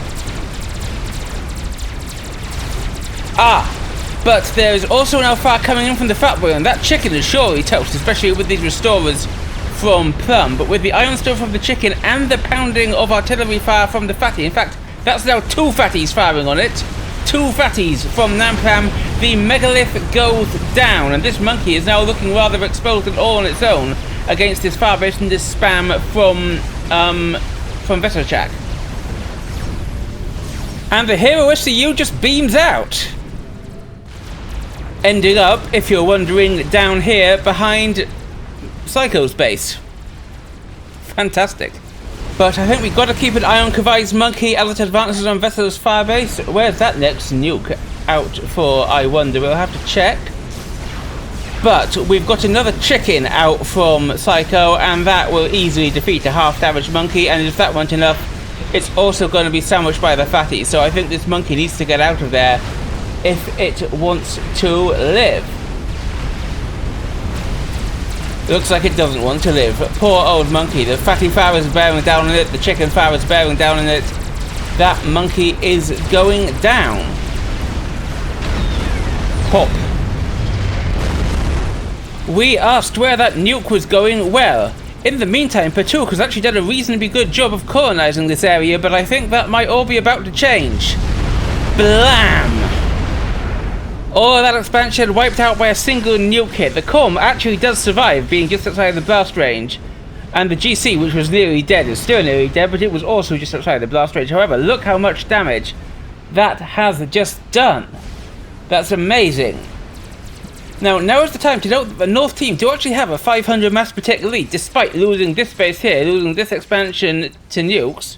But there is also an Alpha coming in from the Fat Boy, and that chicken is surely toast, especially with these restorers from Plum. But with the Iron Storm from the chicken and the pounding of artillery fire from the Fatty, in fact, that's now 2 Fatties firing on it. 2 Fatties from Namplam. The Megalith goes down, and this monkey is now looking rather exposed and all on its own against this firebase and this spam from Veselchak. And the Hero SCU just beams out, ending up, if you're wondering, down here behind Psycho's base. Fantastic. But I think we've got to keep an eye on Kavai's monkey as it advances on Vesel's firebase. Where's that next nuke out for, I wonder? We'll have to check. But we've got another chicken out from Psycho, and that will easily defeat a half-damaged monkey, and if that weren't enough, it's also going to be sandwiched by the Fatty. So I think this monkey needs to get out of there if it wants to live. Looks like it doesn't want to live. Poor old monkey. The Fatty fire is bearing down on it, the chicken fire is bearing down on it. That monkey is going down. Pop. We asked where that nuke was going. Well, in the meantime, Pappot has actually done a reasonably good job of colonizing this area, but I think that might all be about to change. Blam! All of that expansion wiped out by a single nuke hit. The Com actually does survive, being just outside the blast range. And the GC, which was nearly dead, is still nearly dead, but it was also just outside the blast range. However, look how much damage that has just done. That's amazing. Now is the time to note that the North team do actually have a 500 mass protect lead, despite losing this base here, losing this expansion to nukes.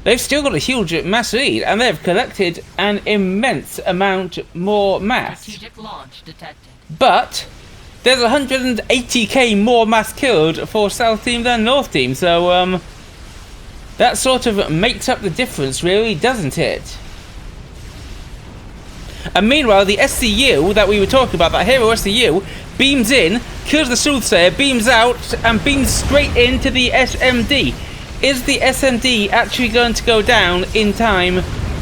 They've still got a huge mass lead, and they've collected an immense amount more mass. Strategic launch detected. But there's 180k more mass killed for South team than North team, so that sort of makes up the difference, really, doesn't it? And meanwhile, the SCU that we were talking about, that Hero SCU, beams in, kills the Soothsayer, beams out, and beams straight into the SMD. Is the SMD actually going to go down in time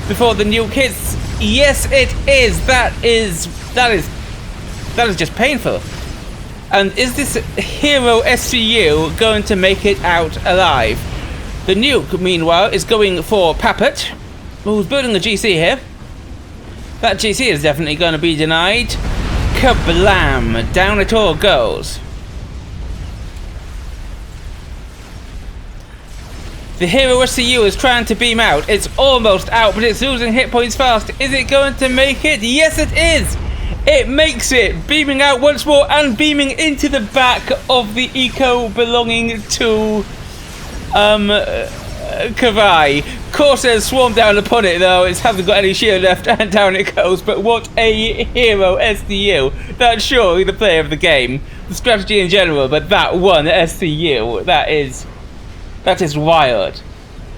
before the nuke hits? Yes, it is. That is just painful. And is this Hero SCU going to make it out alive? The nuke, meanwhile, is going for Pappot, who's building a GC here. That GC is definitely going to be denied. Kablam! Down it all goes. The Hero SCU is trying to beam out. It's almost out, but it's losing hit points fast. Is it going to make it? Yes, it is! It makes it! Beaming out once more and beaming into the back of the eco belonging to Kavai. Corsairs swarm down upon it, though. It hasn't got any shield left, and down it goes. But what a Hero SCU. That's surely the player of the game. The strategy in general, but that one SCU, that is wild.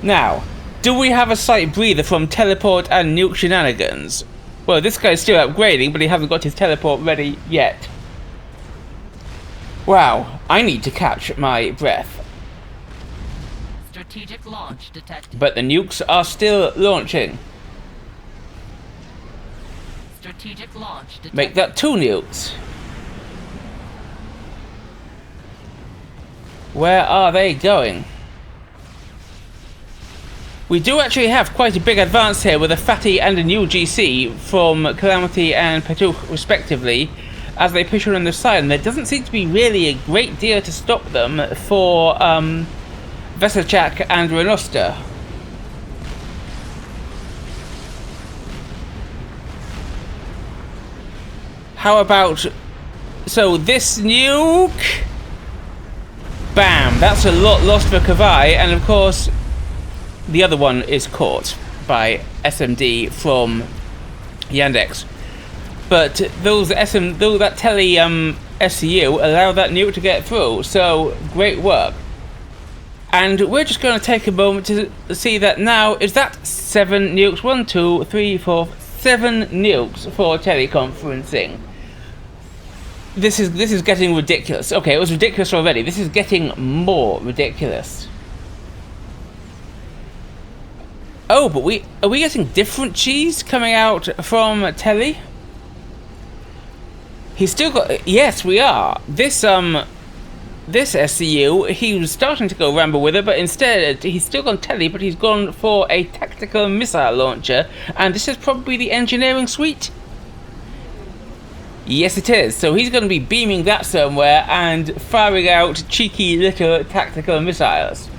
Now, do we have a sight breather from teleport and nuke shenanigans? Well, this guy's still upgrading, but he hasn't got his teleport ready yet. Wow, I need to catch my breath. Strategic launch detected. But the nukes are still launching. Strategic launch detected. Make that 2 nukes. Where are they going? We do actually have quite a big advance here with a Fatty and a new GC from Calamity and Pappot respectively as they push on the side, and there doesn't seem to be really a great deal to stop them for Veselchak and Renoster. How about... So this nuke... Bam! That's a lot lost for Kavai, and of course the other one is caught by SMD from Yandex. But that tele SCU allowed that nuke to get through. So great work. And we're just going to take a moment to see that now is that 7 nukes. 1, 2, 3, 4, 7 nukes for teleconferencing. This is getting ridiculous. Okay, it was ridiculous already. This is getting more ridiculous. Oh, but are we getting different cheese coming out from Telly? He's still got... Yes, we are. This SCU, he was starting to go ramble with it, but instead he's still gone Telly, but he's gone for a tactical missile launcher, and this is probably the engineering suite? Yes, it is. So he's going to be beaming that somewhere and firing out cheeky little tactical missiles.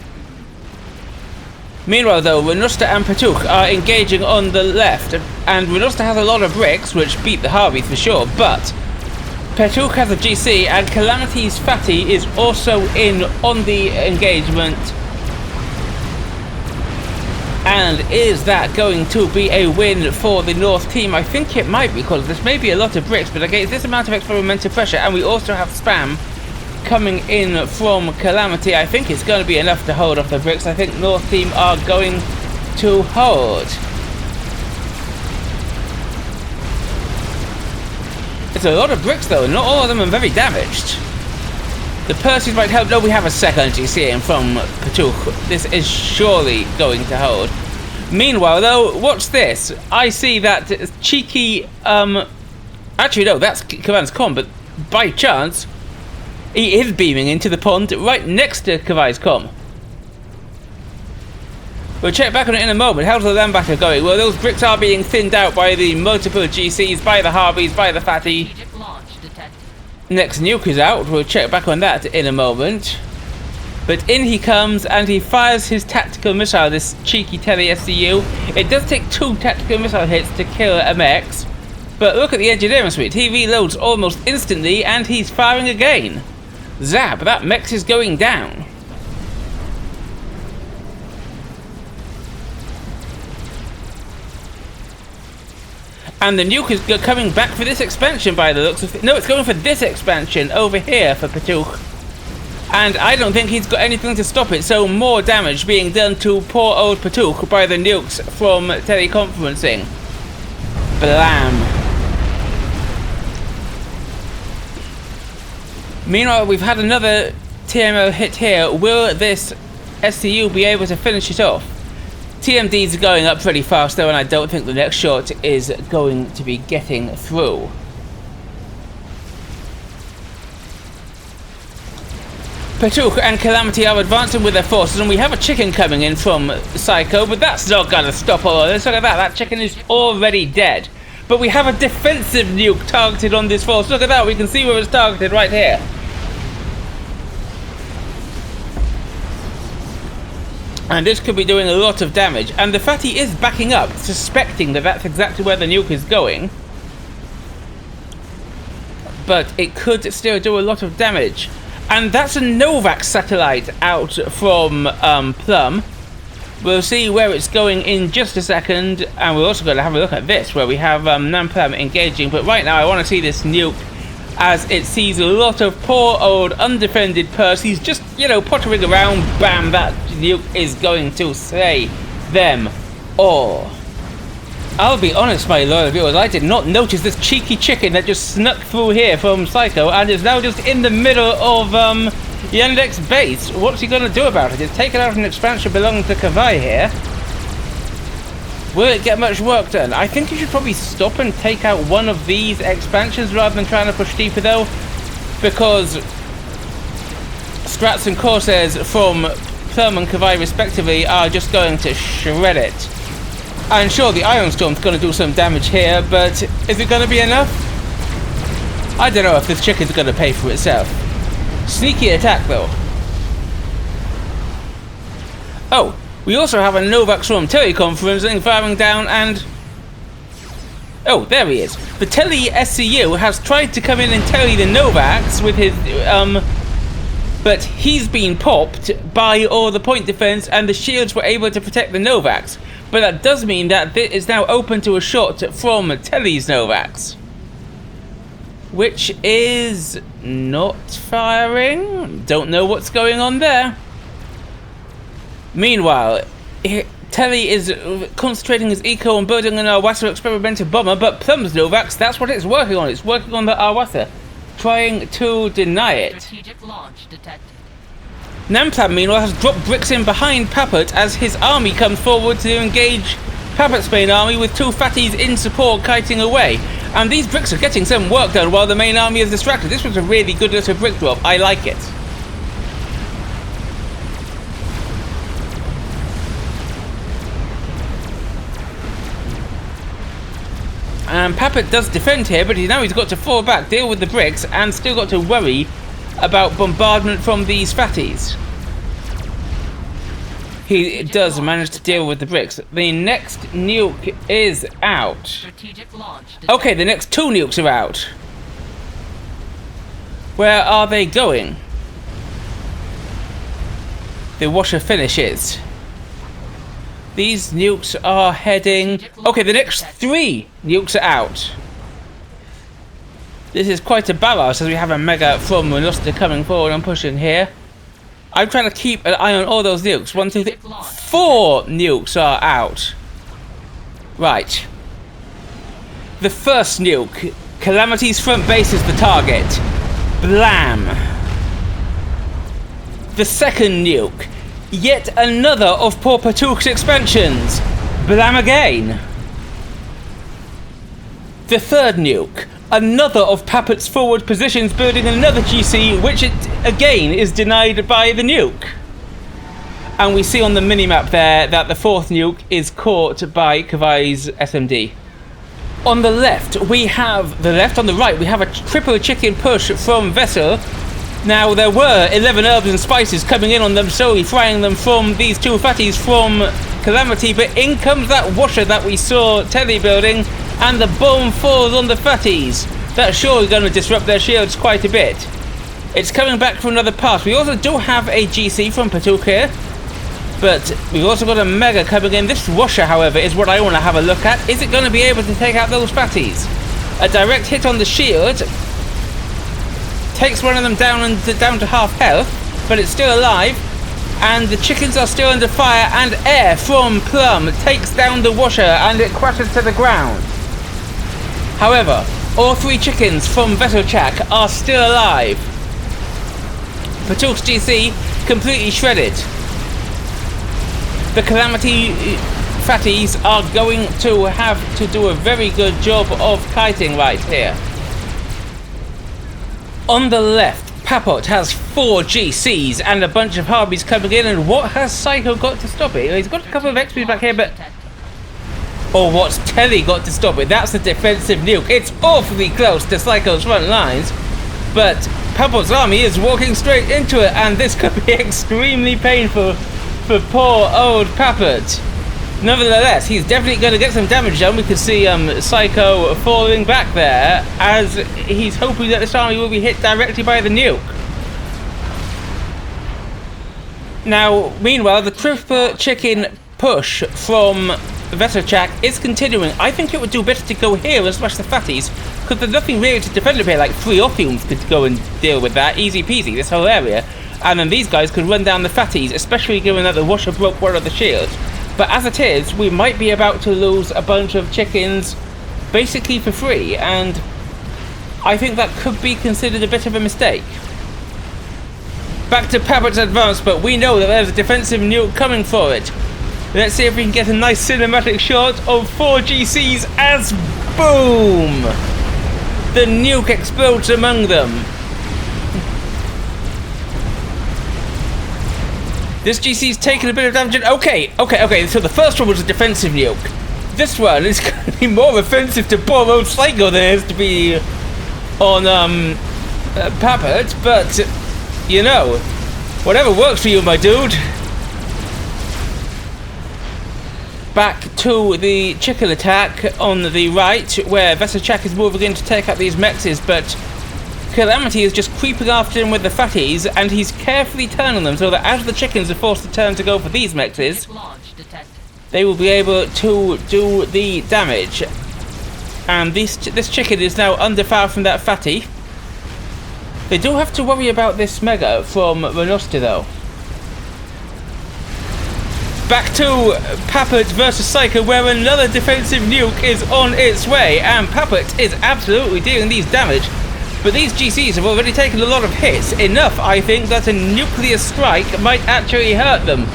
Meanwhile, though, Renoster and Pappot are engaging on the left, and Renoster has a lot of bricks, which beat the Harveys for sure, but Pappot has a GC, and Calamity's Fatty is also in on the engagement. And is that going to be a win for the North team? I think it might be, because this may be a lot of bricks, but against this amount of experimental pressure, and we also have spam coming in from Calamity, I think it's going to be enough to hold off the bricks. I think North team are going to hold. It's a lot of bricks though, not all of them are very damaged. The Perseus might help. No, we have a second GC in from Pappot. This is surely going to hold. Meanwhile though, watch this. I see that cheeky, actually no, that's Command's com, but by chance, he is beaming into the pond right next to Kavai's com. We'll check back on it in a moment. How's the Lambacker going? Well, those bricks are being thinned out by the multiple GCs, by the Harveys, by the Fatty. Next nuke is out. We'll check back on that in a moment. But in he comes and he fires his tactical missile, this cheeky tele SCU. It does take 2 tactical missile hits to kill MX. But look at the engineering suite. He reloads almost instantly and he's firing again. Zap, that mech is going down. And the nuke is coming back for this expansion by the looks of it. No, it's going for this expansion over here for Pappot. And I don't think he's got anything to stop it, so more damage being done to poor old Pappot by the nukes from teleconferencing. Blam. Meanwhile, we've had another TML hit here. Will this SCU be able to finish it off? TMDs are going up pretty fast though, and I don't think the next shot is going to be getting through. Pappot and Calamity are advancing with their forces, and we have a chicken coming in from Psycho, but that's not going to stop all of this. Look at that, that chicken is already dead. But we have a defensive nuke targeted on this force. Look at that, we can see where it's targeted right here. And this could be doing a lot of damage. And the Fatty is backing up, suspecting that that's exactly where the nuke is going. But it could still do a lot of damage. And that's a Novak satellite out from Plum. We'll see where it's going in just a second. And we're also going to have a look at this, where we have Namplam engaging. But right now I want to see this nuke, as it sees a lot of poor old undefended Perseus just, you know, pottering around. Bam, that nuke is going to slay them all. I'll be honest, my loyal viewers, I did not notice this cheeky chicken that just snuck through here from Psycho and is now just in the middle of Yandex's base. What's he going to do about it? It's taken out an expansion belonging to Kavai here. Will it get much work done? I think you should probably stop and take out one of these expansions rather than trying to push deeper though, because Strats and Corsairs from Plum and Kavai respectively are just going to shred it. And sure, the Iron Storm's going to do some damage here, but is it going to be enough? I don't know if this chicken's going to pay for itself. Sneaky attack though. Oh, we also have a Novax from teleconferencing firing down, and oh, there he is. The Tele SCU has tried to come in and tele the Novax with his but he's been popped by all the point defense, and the shields were able to protect the Novax. But that does mean that it is now open to a shot from Tele's Novax. which is not firing. Don't know what's going on there. Meanwhile, Telly is concentrating his eco on building an Arwasa experimental bomber, but Plum's Novax, that's what it's working on. It's working on the Arwasa, trying to deny it. Strategic launch detected. Namplam, meanwhile, has dropped bricks in behind Pappot as his army comes forward to engage Pappot's main army with two fatties in support kiting away. And these bricks are getting some work done while the main army is distracted. This was a really good little brick drop. I like it. And Pappot does defend here, but now he's got to fall back, deal with the bricks, and still got to worry about bombardment from these fatties. He does manage to deal with the bricks. The next nuke is out. Strategic launch detected. Okay, the next two nukes are out. Where are they going? The washer finishes. These nukes are heading... Okay, the next three nukes are out. This is quite a barrage as we have a mega from Renoster coming forward and pushing here. I'm trying to keep an eye on all those nukes. 1, 2, 3... 4 nukes are out. Right. The first nuke. Calamity's front base is the target. Blam. The second nuke. Yet another of poor Patook's expansions. Blam again. The third nuke. Another of Pappot's forward positions building another GC, which it again is denied by the nuke. And we see on the minimap there that the fourth nuke is caught by Kavai's SMD. On the left, we have on the right, we have a triple chicken push from Vessel. Now, there were 11 herbs and spices coming in on them, slowly frying them from these two fatties from Calamity, but in comes that washer that we saw Telly building, and the bomb falls on the fatties. That's surely going to disrupt their shields quite a bit. It's coming back from another pass. We also do have a GC from Pappot here, but we've also got a mega coming in. This washer, however, is what I want to have a look at. Is it going to be able to take out those fatties? A direct hit on the shield takes one of them down to half health, but it's still alive, and the chickens are still under fire, and air from Plum takes down the washer and it crashes to the ground. However, all three chickens from Veselchak are still alive. Patook's GC completely shredded. The Calamity fatties are going to have to do a very good job of kiting right here. On the left, Pappot has 4 GCs and a bunch of Harbies coming in, and what has Psycho got to stop it? He's got a couple of XPs back here, but... Or what's Telly got to stop it? That's a defensive nuke. It's awfully close to Psycho's front lines, but Pappot's army is walking straight into it, and this could be extremely painful for poor old Pappot. Nevertheless, he's definitely going to get some damage done. We can see Psycho falling back there as he's hoping that this army will be hit directly by the nuke. Now, meanwhile, the triple chicken push from Veselchak is continuing. I think it would do better to go here and smash the fatties, because there's nothing really to defend up here. Like 3 Ophiums could go and deal with that, easy peasy, this whole area. And then these guys could run down the fatties, especially given that the washer broke one of the shields. But as it is, we might be about to lose a bunch of chickens basically for free, and I think that could be considered a bit of a mistake. Back to Pappot's advance, but we know that there's a defensive nuke coming for it. Let's see if we can get a nice cinematic shot of 4 GCs as boom! The nuke explodes among them. This GC's taken a bit of damage. Okay, so the first one was a defensive nuke. This one is going to be more offensive to poor old Psycho than it is to be on Pappot, but, you know, whatever works for you, my dude. Back to the chicken attack on the right, where Veselchak is moving in to take out these mexes, but Calamity is just creeping after him with the fatties, and he's carefully turning them so that as the chickens are forced to turn to go for these mexes, they will be able to do the damage. And this chicken is now under fire from that fatty. They do have to worry about this mega from Renoster though. Back to Pappot versus Psycho, where another defensive nuke is on its way, and Pappot is absolutely dealing these damage. But these GCs have already taken a lot of hits, enough, I think, that a nuclear strike might actually hurt them.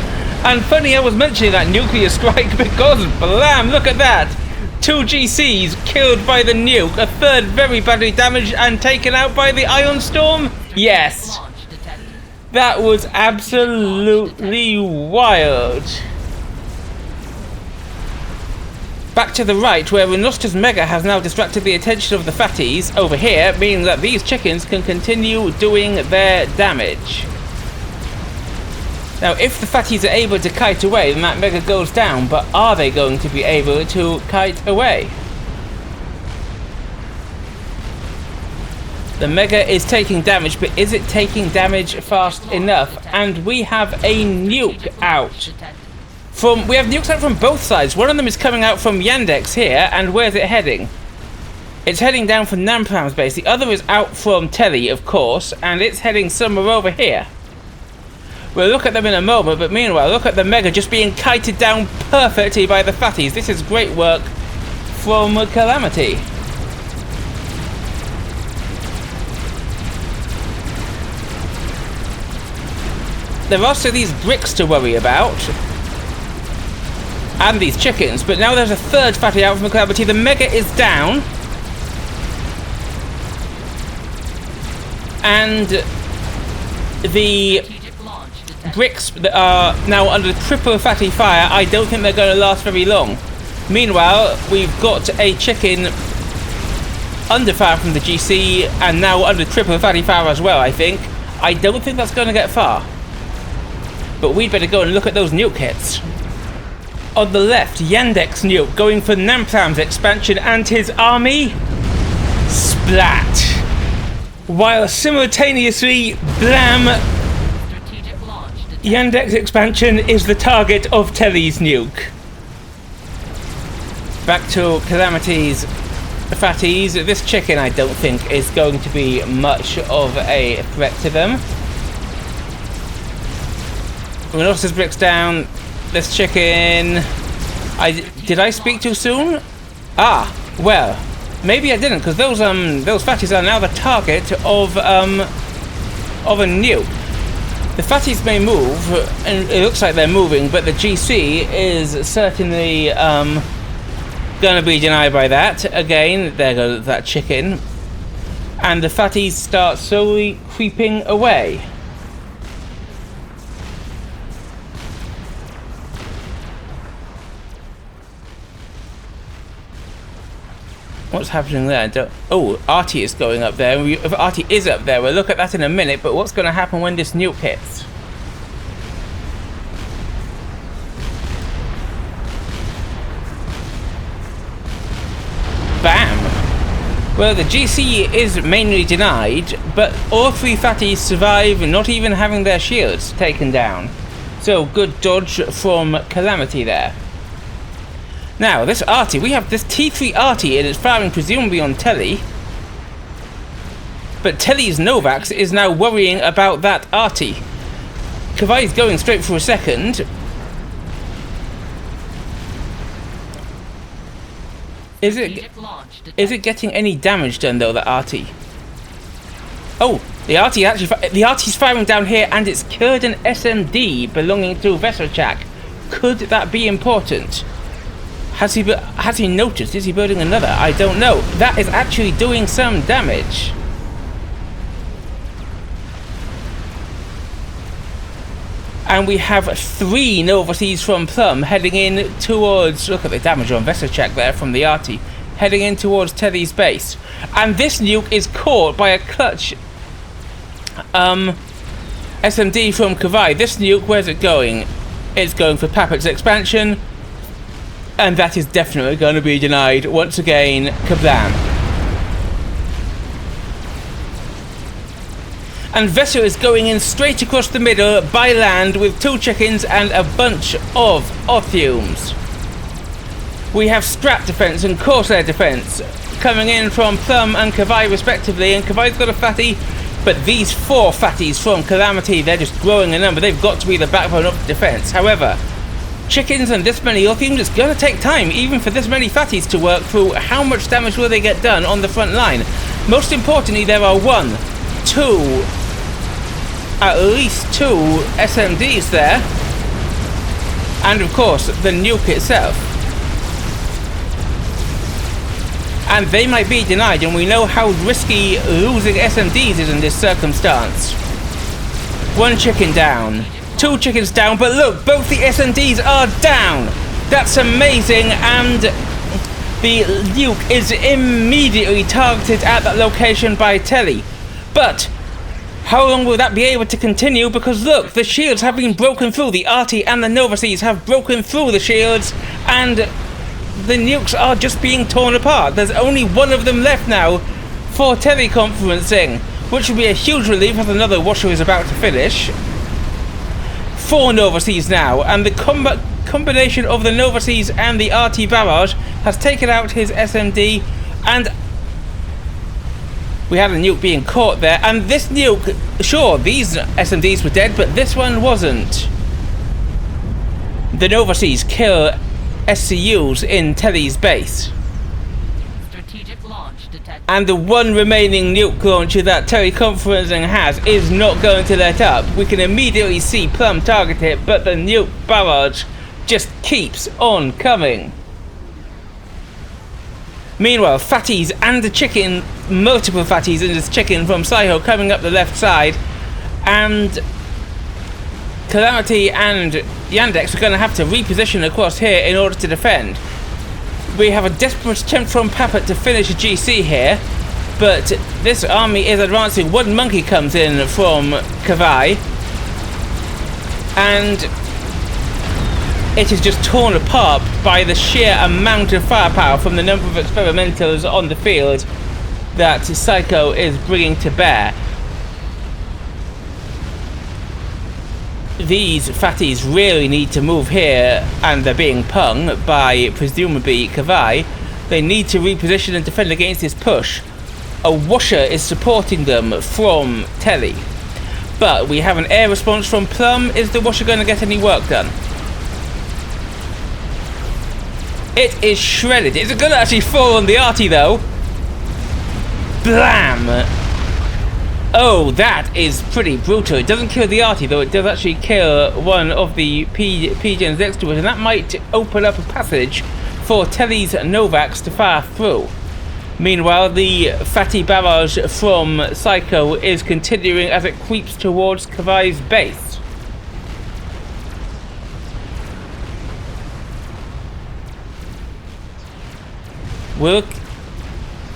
And funny I was mentioning that nuclear strike because, blam, look at that! 2 GCs killed by the nuke, a third very badly damaged and taken out by the Ion Storm? Yes! That was absolutely wild. Back to the right, where Renoster's Mega has now distracted the attention of the fatties over here, meaning that these chickens can continue doing their damage. Now, if the fatties are able to kite away, then that Mega goes down, but are they going to be able to kite away? The Mega is taking damage, but is it taking damage fast enough? And we have a nuke out. We have nukes out from both sides. One of them is coming out from Yandex here, and where's it heading? It's heading down from Namplam's base. The other is out from Tele, of course, and it's heading somewhere over here. We'll look at them in a moment, but meanwhile, look at the Mega just being kited down perfectly by the fatties. This is great work from Calamity. There are also these bricks to worry about. And these chickens, but now there's a third fatty out from Calamity. The Mega is down. And the bricks that are now under triple fatty fire, I don't think they're going to last very long. Meanwhile, we've got a chicken under fire from the GC and now under triple fatty fire as well, I think. I don't think that's going to get far. But we'd better go and look at those nuke hits. On the left, Yandex nuke going for Namplam's expansion and his army. Splat. While simultaneously, blam, Yandex expansion is the target of Tele's nuke. Back to Calamity's fatties. This chicken, I don't think, is going to be much of a threat to them. Renoster's bricks down. This chicken... Did I speak too soon? Ah, well, maybe I didn't, because those fatties are now the target of a nuke. The fatties may move, and it looks like they're moving, but the GC is certainly gonna be denied by that. Again, there goes that chicken. And the fatties start slowly creeping away. What's happening there? Oh, Artie is going up there. If Artie is up there, we'll look at that in a minute, but what's going to happen when this nuke hits? Bam! Well, the GC is mainly denied, but all 3 fatties survive, not even having their shields taken down. So, good dodge from Calamity there. Now, this Artie, we have this T3 Artie, and it's firing presumably on Tele. But Tele's Novax is now worrying about that Artie. Kavai's going straight for a second. Is it getting any damage done though, that Artie? Oh, the Artie's firing down here, and it's killed an SMD belonging to Veselchak. Could that be important? Has he noticed? Is he building another? I don't know. That is actually doing some damage. And we have 3 novelties from Plum heading in towards... Look at the damage on Veselchak there from the Artie. Heading in towards Tele's base. And this nuke is caught by a clutch SMD from Kavai. This nuke, where's it going? It's going for Pappot's expansion. And that is definitely going to be denied. Once again, kablam. And Vessel is going in straight across the middle by land with 2 chickens and a bunch of Othiums. We have Strat defense and Corsair defense coming in from Plum and Kavai respectively, and Kavai's got a fatty, but these 4 fatties from Calamity, they're just growing in number. They've got to be the backbone of the defense. However, chickens and this many Orpheums, it's going to take time, even for this many fatties to work through. How much damage will they get done on the front line? Most importantly, there are at least two SMDs there, and of course the nuke itself. And they might be denied, and we know how risky losing SMDs is in this circumstance. 1 chicken down, 2 chickens down, but look, both the SMDs are down! That's amazing, and the nuke is immediately targeted at that location by Tele. But how long will that be able to continue? Because look, the shields have been broken through. The Arty and the Nova Seas have broken through the shields, and the nukes are just being torn apart. There's only 1 of them left now for teleconferencing, which will be a huge relief as another washer is about to finish. 4 Nova Seas now, and the combination of the Nova Seas and the RT barrage has taken out his SMD, and we had a nuke being caught there. And this nuke, sure, these SMDs were dead, but this one wasn't. The Nova Seas kill SCUs in Tele's base. Strategic launch detected. And the 1 remaining nuke launcher that teleconferencing has is not going to let up. We can immediately see Plum target it, but the nuke barrage just keeps on coming. Meanwhile, fatties and the chicken, multiple fatties and this chicken from Saiho coming up the left side, and Calamity and Yandex are going to have to reposition across here in order to defend. We have a desperate attempt from Pappot to finish a GC here, but this army is advancing. 1 monkey comes in from Kavai, and it is just torn apart by the sheer amount of firepower from the number of experimentals on the field that Psycho is bringing to bear. These fatties really need to move here, and they're being pung by presumably Kavai. They need to reposition and defend against this push. A washer is supporting them from Tele, but we have an air response from Plum. Is the washer going to get any work done? It is shredded. Is it going to actually fall on the Arty though? Blam! Oh, that is pretty brutal. It doesn't kill the Arty though, it does actually kill one of the P-gens next to it, and that might open up a passage for Tele's Novax to fire through. Meanwhile, the fatty barrage from Psycho is continuing as it creeps towards Kavai's base. Well,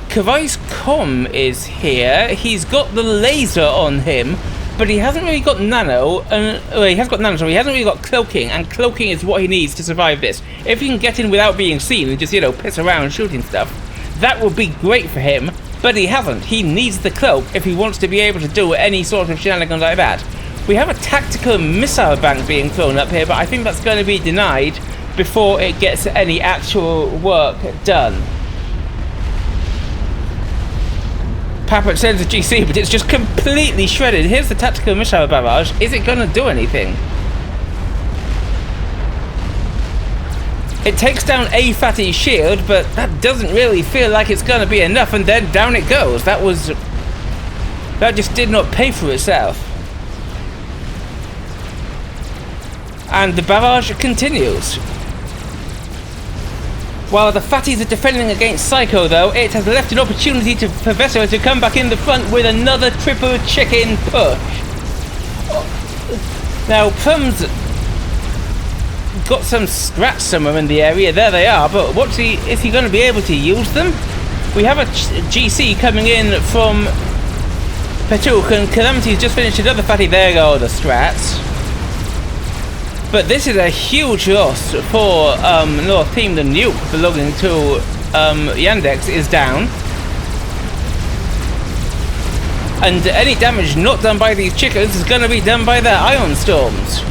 Kavai's comm is here. He's got the laser on him, but he hasn't really got nano. Well, he has got nano, so he hasn't really got cloaking, and cloaking is what he needs to survive this. If he can get in without being seen and just, you know, piss around shooting stuff, that would be great for him, but he hasn't. He needs the cloak if he wants to be able to do any sort of shenanigans like that. We have a tactical missile bank being thrown up here, but I think that's going to be denied before it gets any actual work done. Pappot sends a GC, but it's just completely shredded. Here's the tactical missile barrage. Is it going to do anything? It takes down a fatty shield, but that doesn't really feel like it's going to be enough, and then down it goes. That just did not pay for itself. And the barrage continues. While the fatties are defending against Psycho though, it has left an opportunity for Vessel to come back in the front with another triple chicken push. Now, Plum's got some scraps somewhere in the area. There they are, but is he going to be able to use them? We have a GC coming in from Pappot, and Calamity's just finished another fatty. There go the strats. But this is a huge loss for North Team. The nuke belonging to Yandex is down. And any damage not done by these chickens is going to be done by their ion storms.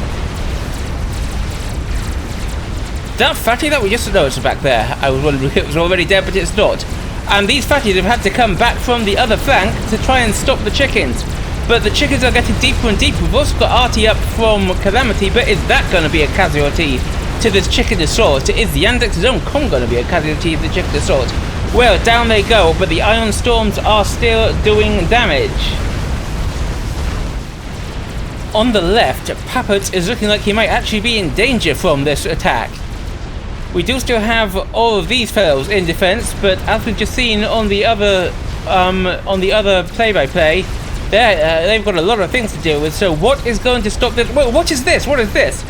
that fatty that we just noticed back there, I was wondering if it was already dead, but it's not. And these fatties have had to come back from the other flank to try and stop the chickens. But the chickens are getting deeper and deeper. We've also got Artie up from Calamity, but is that going to be a casualty to this chicken assault? Is the Yandex's own com going to be a casualty to the chicken assault? Well, down they go, but the Ion Storms are still doing damage. On the left, Pappot is looking like he might actually be in danger from this attack. We do still have all of these fellows in defense, but as we've just seen on the other play-by-play, they've got a lot of things to deal with. So what is going to stop this? Well, what is this? What is this?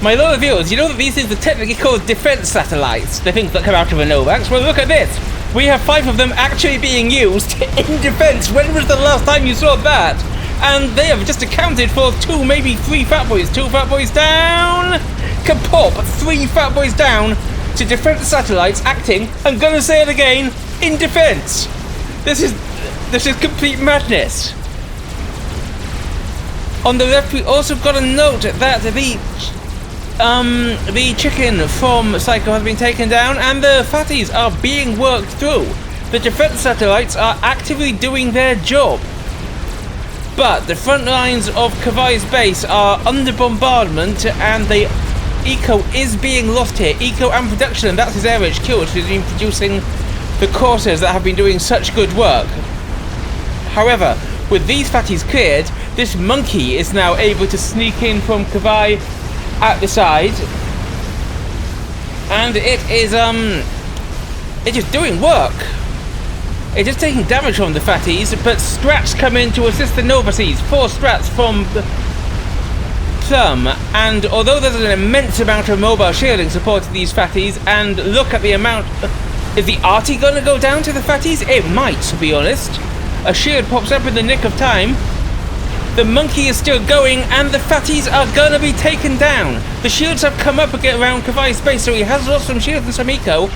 My loyal viewers, you know that these things are technically called defense satellites, the things that come out of a Novax. Well, look at this. We have 5 of them actually being used in defense. When was the last time you saw that? And they have just accounted for 2, maybe 3 fat boys. 2 fat boys down. Kapop, 3 fat boys down to defense satellites acting, I'm gonna say it again, in defense. This is complete madness. On the left, we also got a note that the chicken from Psycho has been taken down, and the fatties are being worked through. The defense satellites are actively doing their job. But the front lines of Kavai's base are under bombardment, and the Eco is being lost here. Eco and production, and that's his air HQ, which has been producing the courses that have been doing such good work. However, with these fatties cleared, this monkey is now able to sneak in from Kavai at the side, and it is doing work. It is taking damage from the fatties, but strats come in to assist the Novaseas. 4 strats from Plum, and although there's an immense amount of mobile shielding supporting these fatties, and look at the amount. Is the Artie going to go down to the fatties? It might, to be honest. A shield pops up in the nick of time. The monkey is still going, and the fatties are going to be taken down. The shields have come up again around Kavai's base, so he has lost some shields and some eco.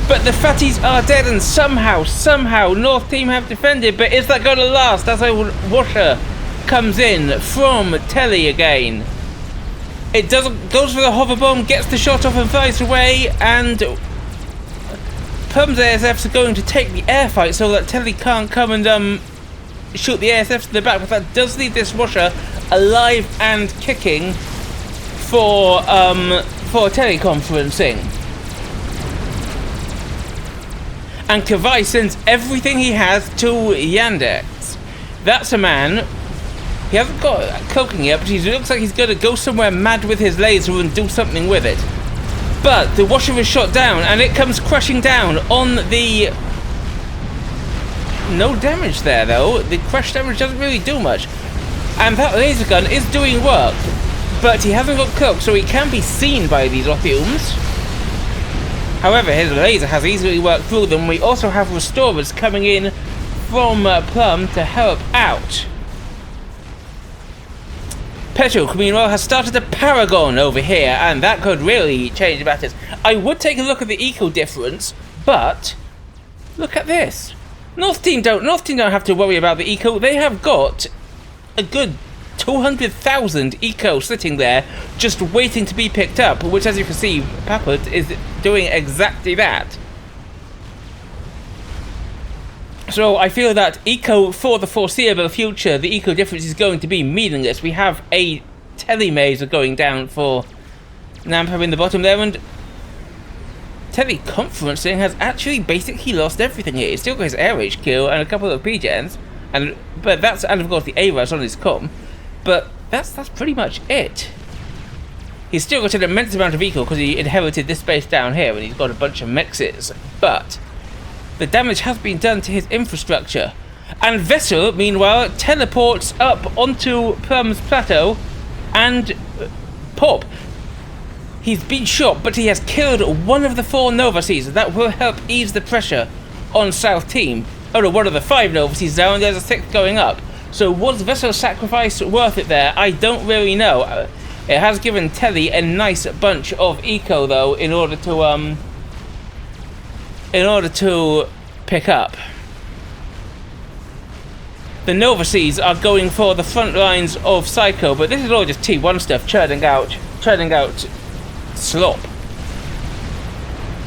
But the fatties are dead, and somehow, North team have defended. But is that going to last as a washer comes in from Telly again? It goes for the hover bomb, gets the shot off and flies away, and Plum's ASFs are going to take the air fight so that Telly can't come and shoot the ASFs to the back. But that does leave this washer alive and kicking for teleconferencing. And Kavai sends everything he has to Yandex. That's a man. He hasn't got cloaking yet, but he looks like he's going to go somewhere mad with his laser and do something with it. But the washer is shot down, and it comes crashing down on the... No damage there, though. The crash damage doesn't really do much. And that laser gun is doing work. But he hasn't got cloak, so he can be seen by these Ophiums. However, his laser has easily worked through them. We also have restorers coming in from Plum to help out. Petrol, meanwhile, has started a Paragon over here, and that could really change matters. I would take a look at the eco difference, but look at this. North team don't have to worry about the eco. They have got a good 200,000 eco sitting there, just waiting to be picked up, which, as you can see, Pappot is doing exactly that. So I feel that eco, for the foreseeable future, the eco difference is going to be meaningless. We have a telemaser going down for Namplam in the bottom there, and teleconferencing has actually basically lost everything here. It still got his air HQ and a couple of PGens, and of course the ARAS on his comm. But that's pretty much it. He's still got an immense amount of eco because he inherited this base down here, and he's got a bunch of mexes. But the damage has been done to his infrastructure. And Vessel, meanwhile, teleports up onto Plum's plateau and pop. He's been shot, but he has killed one of the 4 Novaseas. That will help ease the pressure on South Team. Oh no, one of the 5 Novaseas down, and there's a 6th going up. So was Vessel's sacrifice worth it there? I don't really know. It has given Telly a nice bunch of eco, though, in order to pick up. The Novaseas are going for the front lines of Psycho, but this is all just T1 stuff, churning out slop.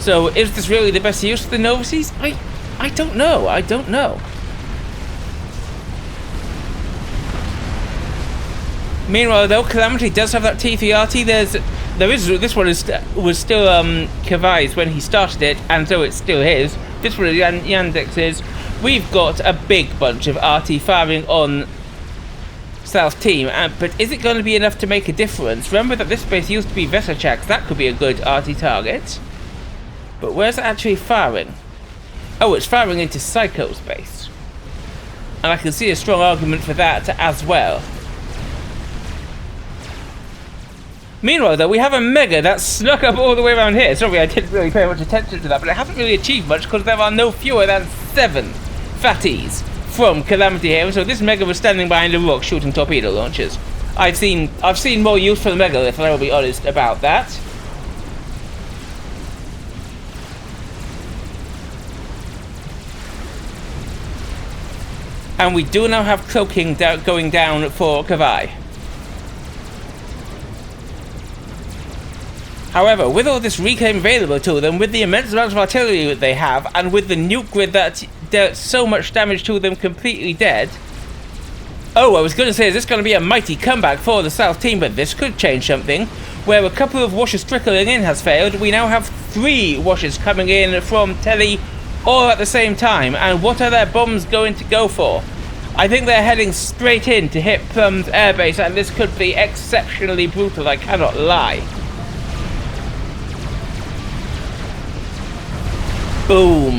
So is this really the best use of the Novices? I don't know. I don't know. Meanwhile, though, Calamity does have that T3RT. This one was still Kavai's when he started it, and so it's still his. This one is Yandex's. We've got a big bunch of RT firing on South Team, but is it going to be enough to make a difference? Remember that this base used to be Veselchak's. That could be a good RT target. But where's it actually firing? Oh, it's firing into Psycho's base. And I can see a strong argument for that as well. Meanwhile, though, we have a Mega that snuck up all the way around here. Sorry, I didn't really pay much attention to that, but it hasn't really achieved much because there are no fewer than 7 fatties from Calamity here. So this Mega was standing behind a rock shooting torpedo launchers. I've seen more use for the Megalith, and I will be honest about that. And we do now have cloaking going down for Kavai. However, with all this reclaim available to them, with the immense amounts of artillery that they have, and with the nuke grid that dealt so much damage to them completely dead... Oh, I was going to say, is this going to be a mighty comeback for the South Team, but this could change something. Where a couple of washes trickling in has failed, we now have 3 washes coming in from Tele all at the same time. And what are their bombs going to go for? I think they're heading straight in to hit Plum's airbase, and this could be exceptionally brutal, I cannot lie. Boom.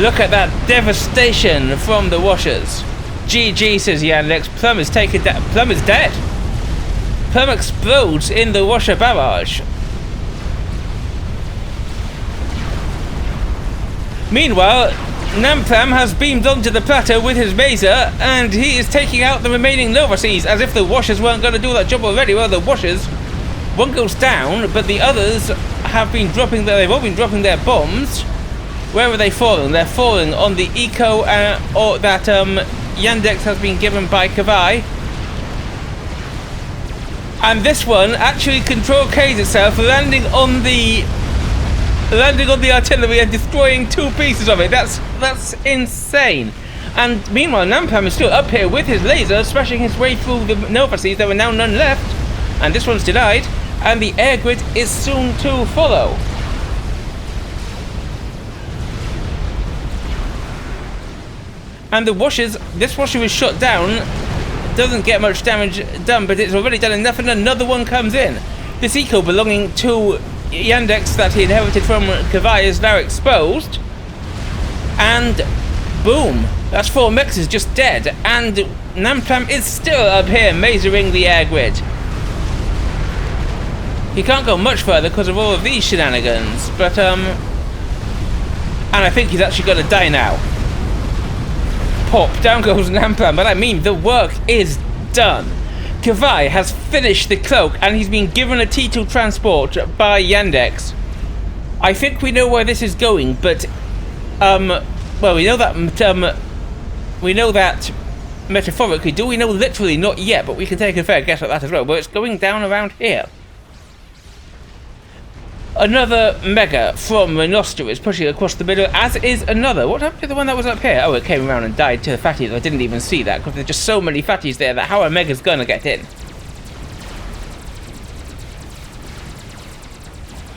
Look at that devastation from the washers. GG, says Yandex. Plum is taken down. Plum is dead. Plum explodes in the washer barrage. Meanwhile, Namplam has beamed onto the plateau with his Mazer, and he is taking out the remaining Novices, as if the washers weren't going to do that job already. Well, the washers, one goes down, but the others have been dropping they've all been dropping their bombs. Where are they falling? They're falling on the eco or that Yandex has been given by Kavai. And this one actually control K's itself, landing on the artillery and destroying 2 pieces of it. That's insane. And meanwhile, Namplam is still up here with his laser, smashing his way through the Novices. There are now none left, and this one's denied. And the air grid is soon to follow. And the washers, this washer is shut down, doesn't get much damage done, but it's already done enough, and another one comes in. This eco belonging to Yandex that he inherited from Kavai is now exposed. And boom, that's 4 mexes just dead, and Namplam is still up here mazering the air grid. He can't go much further because of all of these shenanigans, but and I think he's actually going to die now. Pop, down goes Namplam, but I mean, the work is done. Kavai has finished the cloak, and he's been given a T2 transport by Yandex. I think we know where this is going, but well, we know that metaphorically. Do we know literally? Not yet, but we can take a fair guess at that as well. But it's going down around here. Another Mega from Renoster is pushing across the middle, as is another. What happened to the one that was up here? Oh, it came around and died to the fatties. I didn't even see that, because there's just so many fatties there that how a Mega's gonna get in?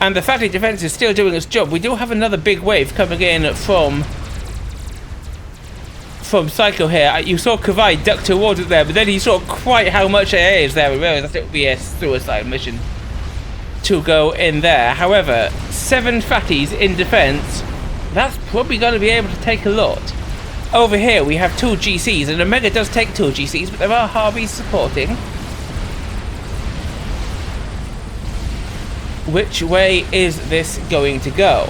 And the fatty defense is still doing its job. We do have another big wave coming in from Psycho here. You saw Kavai duck towards it there, but then he saw quite how much AA is there and realized that it would be a suicide mission to go in there. However, 7 fatties in defense, that's probably going to be able to take a lot. Over here we have 2 GCs, and Omega does take 2 GCs, but there are Harveys supporting. Which way is this going to go?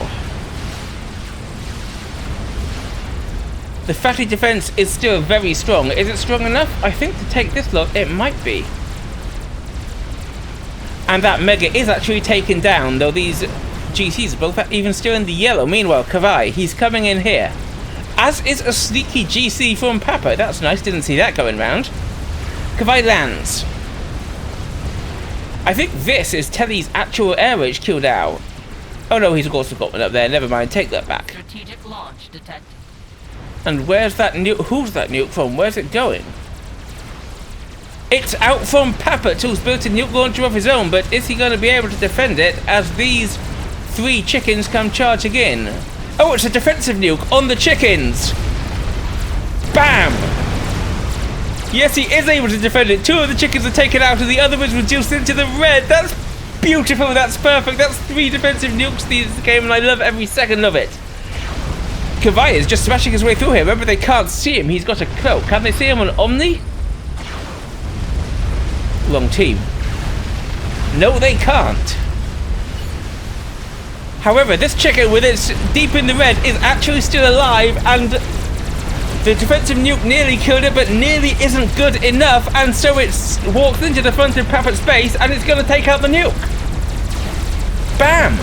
The fatty defense is still very strong. Is it strong enough? I think to take this lot, it might be. And that Mega is actually taken down, though these GCs are both even still in the yellow. Meanwhile, Kavai, he's coming in here. As is a sneaky GC from Pappot. That's nice, didn't see that going round. Kavai lands. I think this is Telly's actual air HQ now. Oh no, he's also got one up there. Never mind, take that back. Strategic launch detected. And where's that nuke? Who's that nuke from? Where's it going? It's out from Pappot, who's built a nuke launcher of his own, but is he going to be able to defend it as these 3 chickens come charging in? Oh, it's a defensive nuke on the chickens! Bam! Yes, he is able to defend it. 2 of the chickens are taken out and the other is reduced into the red. That's beautiful, that's perfect. That's 3 defensive nukes in this game and I love every second of it. Kavai is just smashing his way through here. Remember, they can't see him. He's got a cloak. Can they see him on Omni? Wrong team. No, they can't. However, this chicken with its deep in the red is actually still alive, and the defensive nuke nearly killed it, but nearly isn't good enough, and so it walks into the front of Pappot's base, and it's going to take out the nuke. Bam!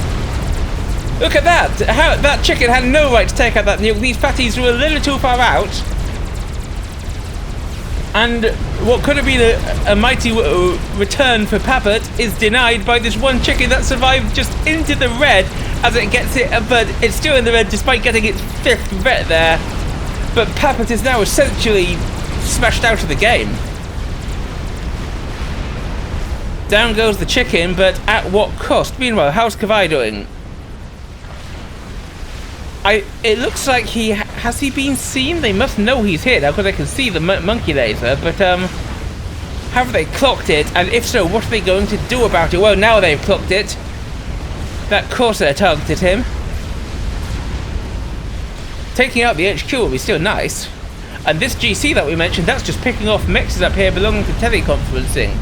Look at that! How that chicken had no right to take out that nuke. These fatties were a little too far out. And what could have been a mighty return for Pappot is denied by this one chicken that survived just into the red as it gets it, but it's still in the red despite getting its 5th red there. But Pappot is now essentially smashed out of the game. Down goes the chicken, but at what cost? Meanwhile, how's Kavai doing? It looks like has he been seen? They must know he's here now because I can see the monkey laser, but have they clocked it? And if so, what are they going to do about it? Well, now they've clocked it. That Corsair targeted him. Taking out the HQ will be still nice. And this GC that we mentioned, that's just picking off mixes up here belonging to teleconferencing.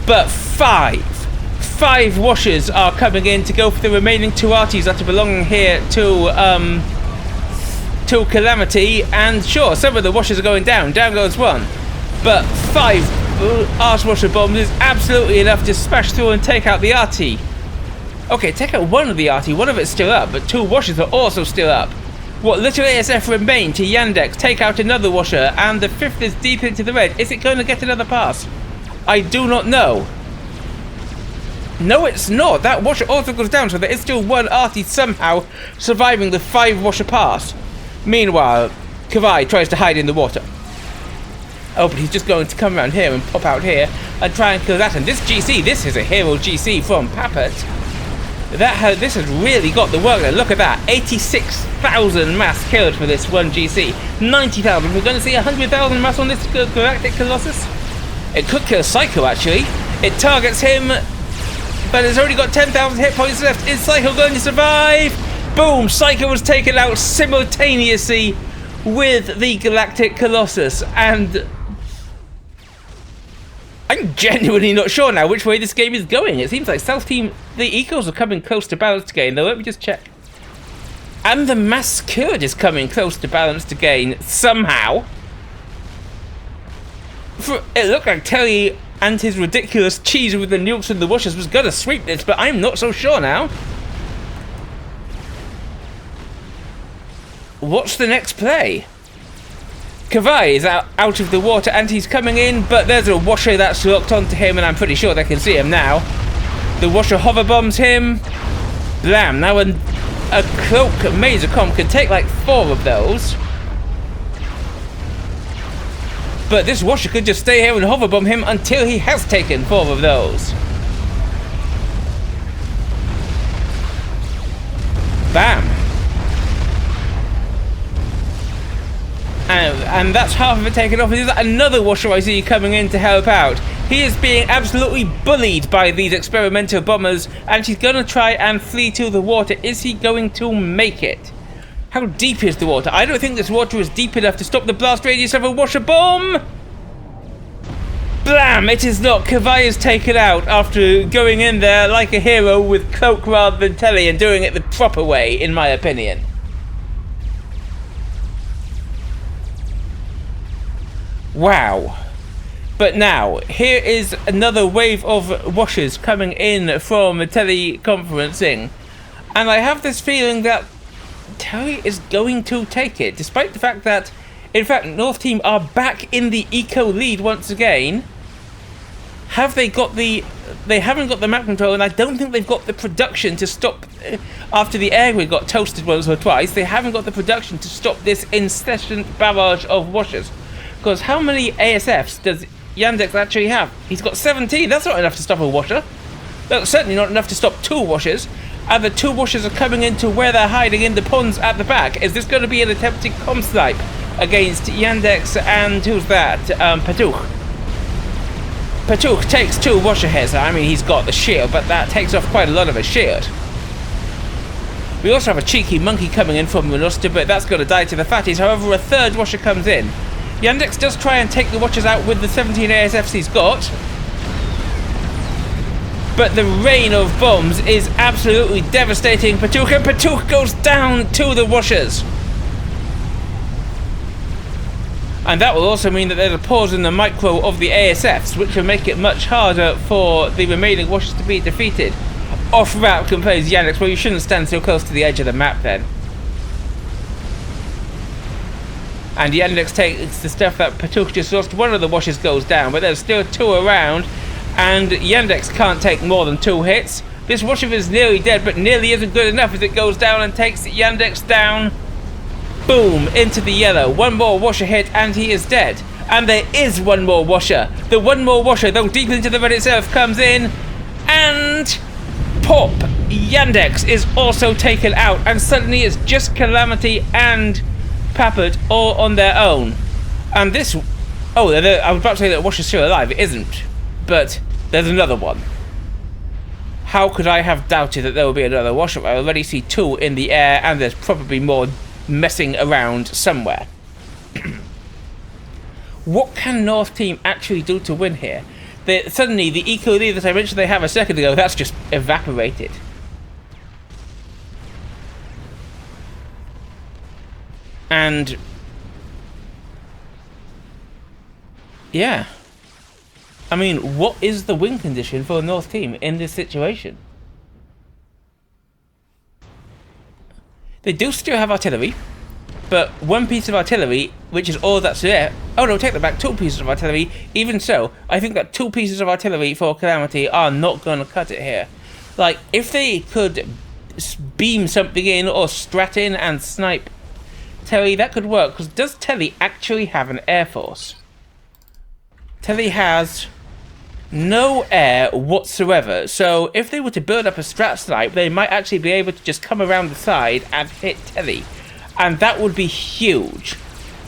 But 5 washers are coming in to go for the remaining 2 arties that are belonging here to Calamity, and sure, some of the washers are going down. Down goes 1. But 5 arse washer bombs is absolutely enough to smash through and take out the arty. Okay, take out 1 of the arty, 1 of it's still up, but 2 washers are also still up. What little ASF remain to Yandex take out another washer, and the 5th is deep into the red. Is it going to get another pass? I do not know. No, it's not. That washer also goes down, so there is still 1 arty somehow surviving the 5 washer pass. Meanwhile, Kavai tries to hide in the water. Oh, but he's just going to come around here and pop out here and try and kill that. And this GC, this is a hero GC from Pappot. This has really got the work there. Look at that. 86,000 mass killed for this one GC. 90,000. We're going to see 100,000 mass on this Galactic Colossus. It could kill Psycho, actually. It targets him, but it's already got 10,000 hit points left. Is Psycho going to survive? Boom! Psycho was taken out simultaneously with the Galactic Colossus, and I'm genuinely not sure now which way this game is going. It seems like South Team, the Ecos are coming close to balanced again, though. Let me just check. And the Masculine is coming close to balanced again, somehow. It looked like Telly and his ridiculous cheese with the nukes and the washers was going to sweep this, but I'm not so sure now. What's the next play? Kavai is out of the water and he's coming in, but there's a washer that's locked onto him and I'm pretty sure they can see him now. The washer hover bombs him. Blam. Now a cloak Masercom can take like 4 of those. But this washer could just stay here and hover bomb him until he has taken 4 of those. Bam. And that's half of it taken off. There's another washer I see coming in to help out. He is being absolutely bullied by these experimental bombers, and he's going to try and flee to the water. Is he going to make it? How deep is the water? I don't think this water is deep enough to stop the blast radius of a washer bomb. Blam! It is not. Kavai is taken out after going in there like a hero with cloak rather than telly and doing it the proper way, in my opinion. Wow. But now, here is another wave of washers coming in from teleconferencing. And I have this feeling that Telly is going to take it, despite the fact that, in fact, North Team are back in the eco lead once again. Have they got the... They haven't got the map control, and I don't think they've got the production to stop... After the air grid got toasted once or twice, they haven't got the production to stop this incessant barrage of washers. Because how many ASFs does Yandex actually have? He's got 17. That's not enough to stop a washer. That's certainly not enough to stop 2 washers. And the 2 washers are coming into where they're hiding in the ponds at the back. Is this going to be an attempted comm snipe against Yandex and who's that? Pappot. Pappot takes 2 washer heads. I mean, he's got the shield, but that takes off quite a lot of his shield. We also have a cheeky monkey coming in from Renoster, but that's going to die to the fatties. However, a 3rd washer comes in. Yandex does try and take the watchers out with the 17 ASFs he's got. But the rain of bombs is absolutely devastating Pappot, and Pappot goes down to the washers. And that will also mean that there's a pause in the micro of the ASFs, which will make it much harder for the remaining washers to be defeated. Off-map complains Yandex, well, you shouldn't stand so close to the edge of the map then. And Yandex takes the stuff that Pappot just lost. One of the washers goes down, but there's still 2 around. And Yandex can't take more than 2 hits. This washer is nearly dead, but nearly isn't good enough as it goes down and takes Yandex down. Boom, into the yellow. 1 more washer hit and he is dead. And there is 1 more washer. The 1 more washer, though deep into the red itself, comes in. And... pop! Yandex is also taken out. And suddenly it's just Calamity and Pappot all on their own. And this... oh, I was about to say that washer's still alive. It isn't. But... there's another one. How could I have doubted that there will be another washer? I already see 2 in the air, and there's probably more messing around somewhere. What can North Team actually do to win here? Suddenly, the eco lead that I mentioned they have a second ago, that's just evaporated. And... yeah. I mean, what is the win condition for a North Team in this situation? They do still have artillery, but 1 piece of artillery, which is all that's there... oh no, take that back, 2 pieces of artillery. Even so, I think that 2 pieces of artillery for Calamity are not going to cut it here. Like, if they could beam something in or strat in and snipe Telly, that could work, because does Telly actually have an air force? Telly has... no air whatsoever, so if they were to build up a strat snipe, they might actually be able to just come around the side and hit Telly. And that would be huge.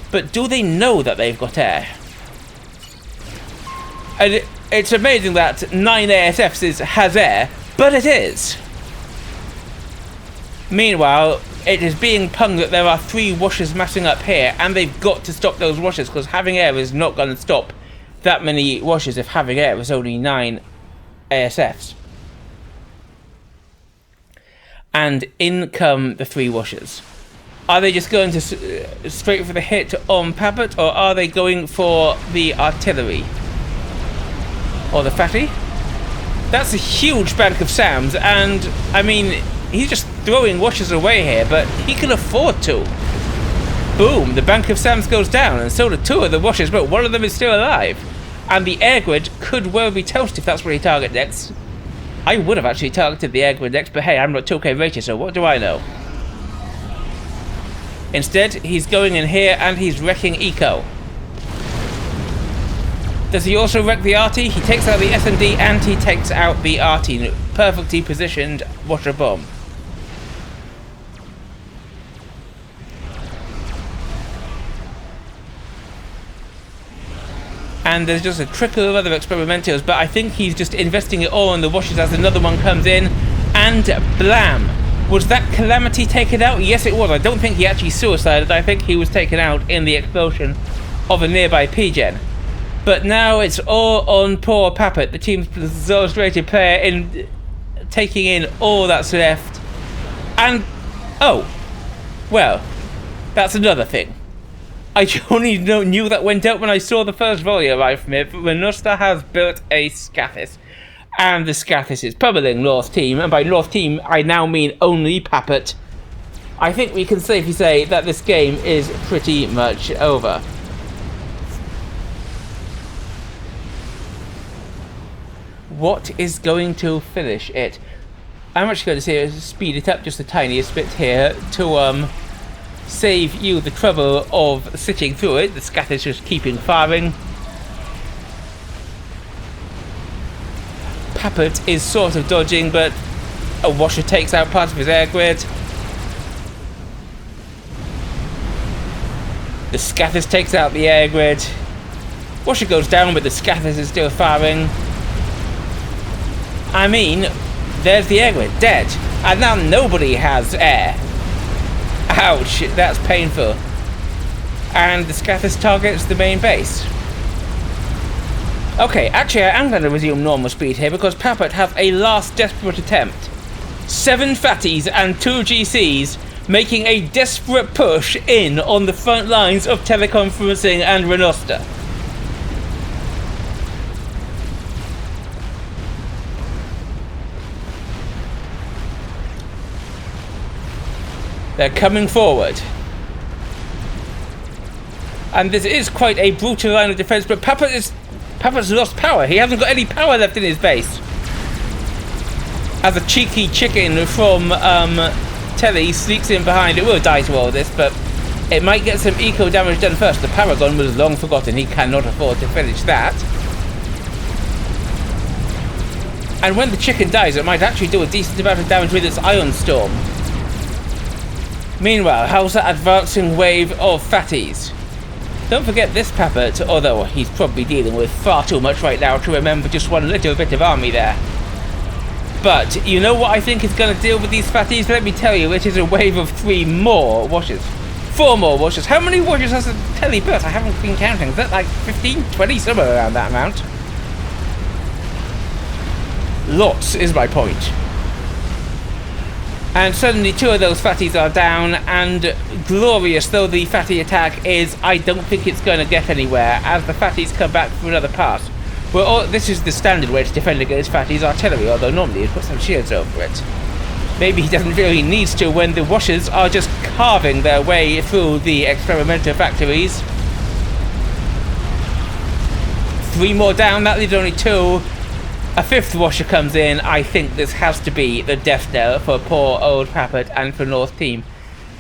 But do they know that they've got air? And it's amazing that 9 ASFs has air, but it is. Meanwhile, it is being punged that there are 3 washers massing up here, and they've got to stop those washers, because having air is not going to stop that many washers if having air is only 9 ASFs. And in come the 3 washers. Are they just going to straight for the hit on Pappot, or are they going for the artillery? Or the fatty? That's a huge bank of SAMs, and I mean, he's just throwing washers away here, but he can afford to. Boom, the bank of SAMs goes down, and so do 2 of the washers, but 1 of them is still alive. And the air grid could well be toast if that's where he targets next. I would have actually targeted the air grid next, but hey, I'm not 2K rated, so what do I know? Instead, he's going in here and he's wrecking eco. Does he also wreck the RT? He takes out the SMD and he takes out the RT. Perfectly positioned washer bomb. And there's just a trickle of other experimentals, but I think he's just investing it all in the washers as another one comes in. And blam! Was that Calamity taken out? Yes, it was. I don't think he actually suicided. I think he was taken out in the explosion of a nearby P-Gen. But now it's all on poor Pappot, the team's illustrated player, in taking in all that's left. And, oh, well, that's another thing. I only knew that went out when I saw the first volley arrive from it, but Renoster has built a Scathis. And the Scathis is pummeling North Team, and by North Team I now mean only Pappot. I think we can safely say that this game is pretty much over. what is going to finish it? I'm actually going to say speed it up just the tiniest bit here to save you the trouble of sitting through it. The scath is just keeping firing. Pappot is sort of dodging, but a washer takes out part of his air grid. The Scathis takes out the air grid. Washer goes down, but the Scathis is still firing. I mean, there's the air grid, dead. And now nobody has air. Ouch, that's painful. And the Scathis targets the main base. Okay, actually I am going to resume normal speed here because Pappot have a last desperate attempt. 7 fatties and 2 GCs making a desperate push in on the front lines of teleconferencing and Renoster. They're coming forward. And this is quite a brutal line of defense, but Pappot's lost power. He hasn't got any power left in his base. As a cheeky chicken from Telly sneaks in behind, it will die to all this, but it might get some eco damage done first. The Paragon was long forgotten. He cannot afford to finish that. And when the chicken dies, it might actually do a decent amount of damage with its Ion Storm. Meanwhile, how's that advancing wave of fatties? Don't forget this Pappot, although he's probably dealing with far too much right now to remember just one little bit of army there. But you know what I think is going to deal with these fatties? Let me tell you, it is a wave of 3 more washers. 4 more washers. How many washers has the Telly built? I haven't been counting. Is that like 15, 20, somewhere around that amount? Lots is my point. And suddenly 2 of those fatties are down, and glorious though the fatty attack is, I don't think it's going to get anywhere as the fatties come back from another pass. Well, this is the standard way to defend against fatties artillery, although normally he'd put some shields over it. Maybe he doesn't feel he needs to when the washers are just carving their way through the experimental factories. 3 more down, that leaves only 2. A 5th washer comes in. I think this has to be the death knell for poor old Pappot and for North Team.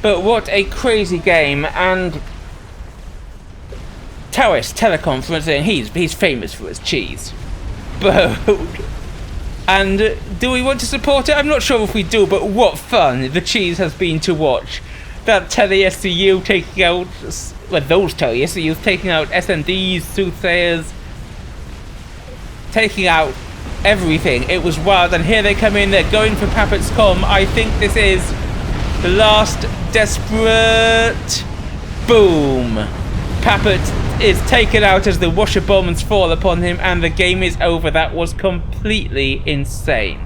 But what a crazy game, and Taoist teleconferencing, he's famous for his cheese. But and do we want to support it? I'm not sure if we do, but what fun the cheese has been to watch. That Tele-SCU taking out, well, those Tele-SCUs taking out SNDs, soothsayers, taking out everything. It was wild, and here they come in. They're going for Pappot's comm. I think this is the last desperate. Boom. Pappot is taken out as the washer bombs fall upon him, and the game is over. That was completely insane.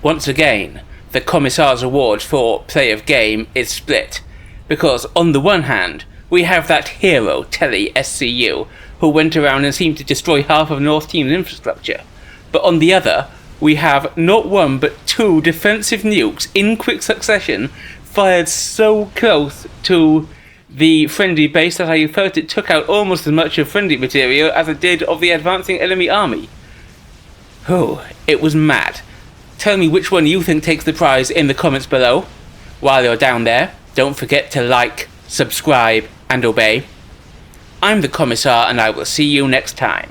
Once again, the Commissar's award for play of game is split, because on the one hand we have that hero Tele-SCU who went around and seemed to destroy half of North Team's infrastructure, but on the other we have not 1 but 2 defensive nukes in quick succession fired so close to the friendly base that I felt it took out almost as much of friendly material as it did of the advancing enemy army. Oh, it was mad. Tell me which one you think takes the prize in the comments below. While you're down there, don't forget to like, subscribe, and obey. I'm the Commissar, and I will see you next time.